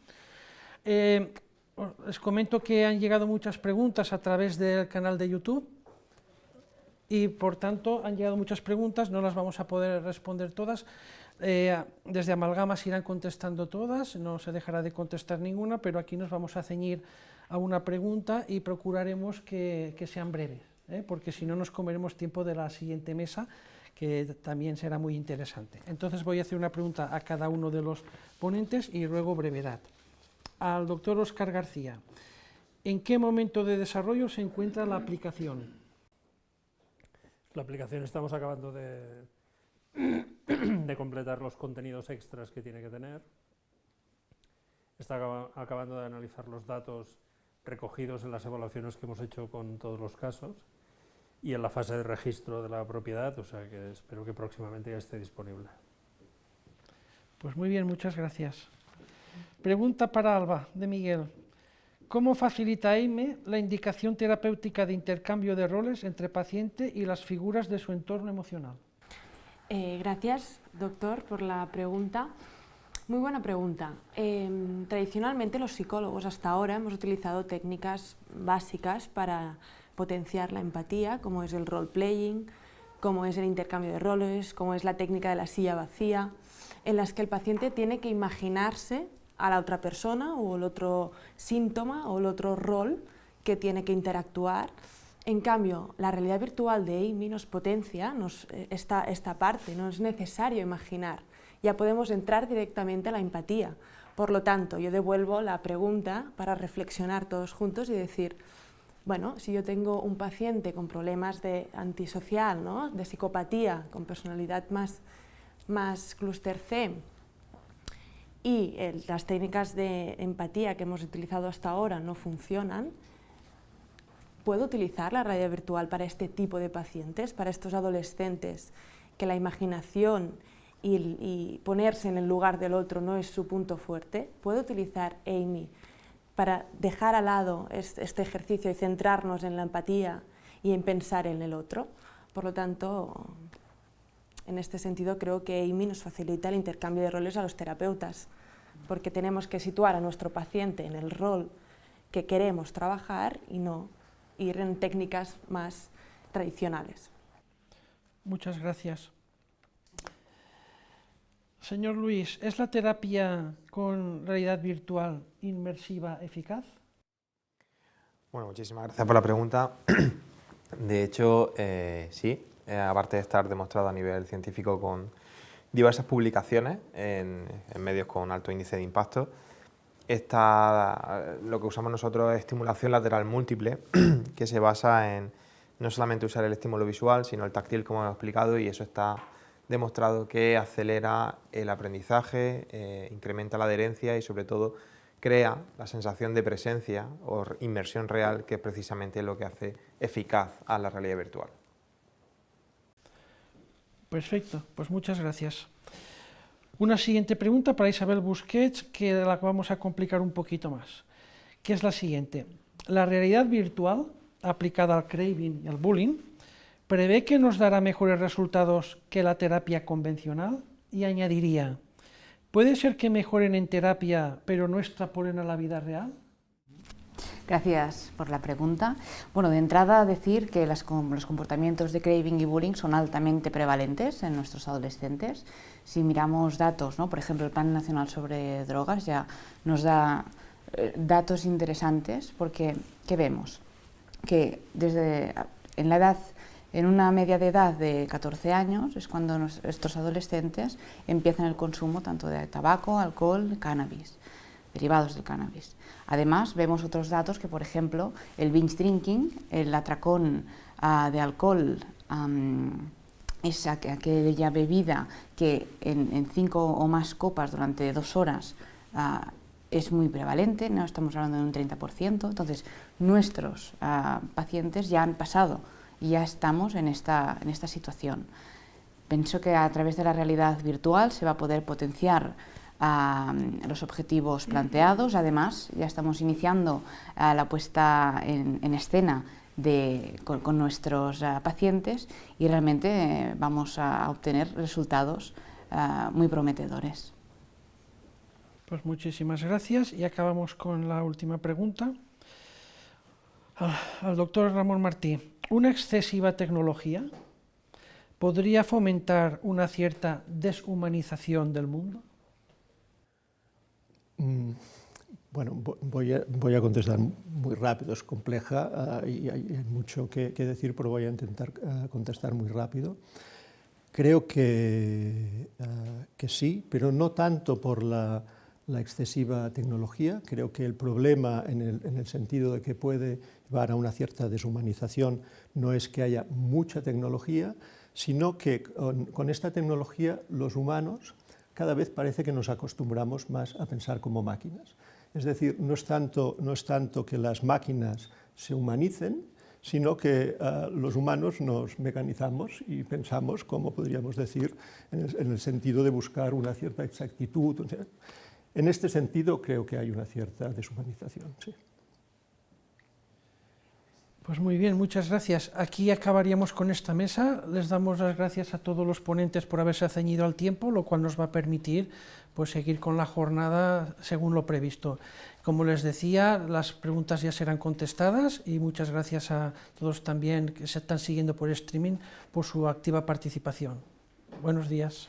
Les comento que han llegado muchas preguntas a través del canal de YouTube y por tanto han llegado muchas preguntas, no las vamos a poder responder todas. Desde Amalgama se irán contestando todas, no se dejará de contestar ninguna, pero aquí nos vamos a ceñir a una pregunta y procuraremos que sean breves, porque si no nos comeremos tiempo de la siguiente mesa, que también será muy interesante. Entonces voy a hacer una pregunta a cada uno de los ponentes y luego brevedad. Al doctor Óscar García, ¿en qué momento de desarrollo se encuentra la aplicación? La aplicación estamos acabando de completar los contenidos extras que tiene que tener. Está acabando de analizar los datos recogidos en las evaluaciones que hemos hecho con todos los casos y en la fase de registro de la propiedad, o sea que espero que próximamente ya esté disponible. Pues muy bien, muchas gracias. Pregunta para Alba, de Miguel. ¿Cómo facilita EIME la indicación terapéutica de intercambio de roles entre paciente y las figuras de su entorno emocional? Gracias, doctor, por la pregunta. Muy buena pregunta. Tradicionalmente los psicólogos hasta ahora hemos utilizado técnicas básicas para potenciar la empatía, como es el role-playing, como es el intercambio de roles, como es la técnica de la silla vacía, en las que el paciente tiene que imaginarse a la otra persona o el otro síntoma o el otro rol que tiene que interactuar. En cambio, la realidad virtual de EIMI nos potencia esta parte, no es necesario imaginar, ya podemos entrar directamente a la empatía. Por lo tanto, yo devuelvo la pregunta para reflexionar todos juntos y decir, bueno, si yo tengo un paciente con problemas de antisocial, ¿no?, de psicopatía, con personalidad más clúster C, y las técnicas de empatía que hemos utilizado hasta ahora no funcionan, ¿puedo utilizar la realidad virtual para este tipo de pacientes, para estos adolescentes que la imaginación y ponerse en el lugar del otro no es su punto fuerte? ¿Puedo utilizar EIMI para dejar al lado este ejercicio y centrarnos en la empatía y en pensar en el otro? Por lo tanto, en este sentido creo que EIMI nos facilita el intercambio de roles a los terapeutas, porque tenemos que situar a nuestro paciente en el rol que queremos trabajar y no ir en técnicas más tradicionales. Muchas gracias. Señor Luis, ¿es la terapia con realidad virtual inmersiva eficaz? Bueno, muchísimas gracias por la pregunta. De hecho, sí, aparte de estar demostrado a nivel científico con diversas publicaciones en medios con alto índice de impacto, lo que usamos nosotros es estimulación lateral múltiple, que se basa en no solamente usar el estímulo visual, sino el táctil, como hemos explicado, y eso está demostrado que acelera el aprendizaje, incrementa la adherencia y sobre todo crea la sensación de presencia o inmersión real, que es precisamente lo que hace eficaz a la realidad virtual. Perfecto, pues muchas gracias. Una siguiente pregunta para Isabel Busquets, que la vamos a complicar un poquito más, que es la siguiente. ¿La realidad virtual aplicada al craving y al bullying prevé que nos dará mejores resultados que la terapia convencional? Y añadiría, ¿puede ser que mejoren en terapia pero no extrapolen a la vida real? Gracias por la pregunta. Bueno, de entrada decir que los comportamientos de craving y bullying son altamente prevalentes en nuestros adolescentes. Si miramos datos, ¿no?, por ejemplo, el Plan Nacional sobre Drogas ya nos da datos interesantes, porque ¿qué vemos? Que en una media de edad de 14 años es cuando estos adolescentes empiezan el consumo tanto de tabaco, alcohol, cannabis, derivados del cannabis. Además, vemos otros datos que, por ejemplo, el binge drinking, el atracón de alcohol, es aquella bebida que en 5 o más copas durante 2 horas es muy prevalente, no estamos hablando de un 30%, entonces nuestros pacientes ya han pasado y ya estamos en esta situación. Pienso que a través de la realidad virtual se va a poder potenciar los objetivos planteados. Además, ya estamos iniciando la puesta en escena con nuestros pacientes y realmente vamos a obtener resultados muy prometedores. Pues muchísimas gracias y acabamos con la última pregunta. Al doctor Ramón Martí, ¿una excesiva tecnología podría fomentar una cierta deshumanización del mundo? Bueno, voy a contestar muy rápido, es compleja y hay mucho que decir, pero voy a intentar contestar muy rápido. Creo que sí, pero no tanto por la excesiva tecnología. Creo que el problema, en el sentido de que puede llevar a una cierta deshumanización, no es que haya mucha tecnología, sino que con esta tecnología los humanos cada vez parece que nos acostumbramos más a pensar como máquinas. Es decir, no es tanto que las máquinas se humanicen, sino que los humanos nos mecanizamos y pensamos, como podríamos decir, en el sentido de buscar una cierta exactitud. O sea, en este sentido creo que hay una cierta deshumanización, sí. Pues muy bien, muchas gracias. Aquí acabaríamos con esta mesa. Les damos las gracias a todos los ponentes por haberse ceñido al tiempo, lo cual nos va a permitir pues, seguir con la jornada según lo previsto. Como les decía, las preguntas ya serán contestadas y muchas gracias a todos también que se están siguiendo por streaming por su activa participación. Buenos días.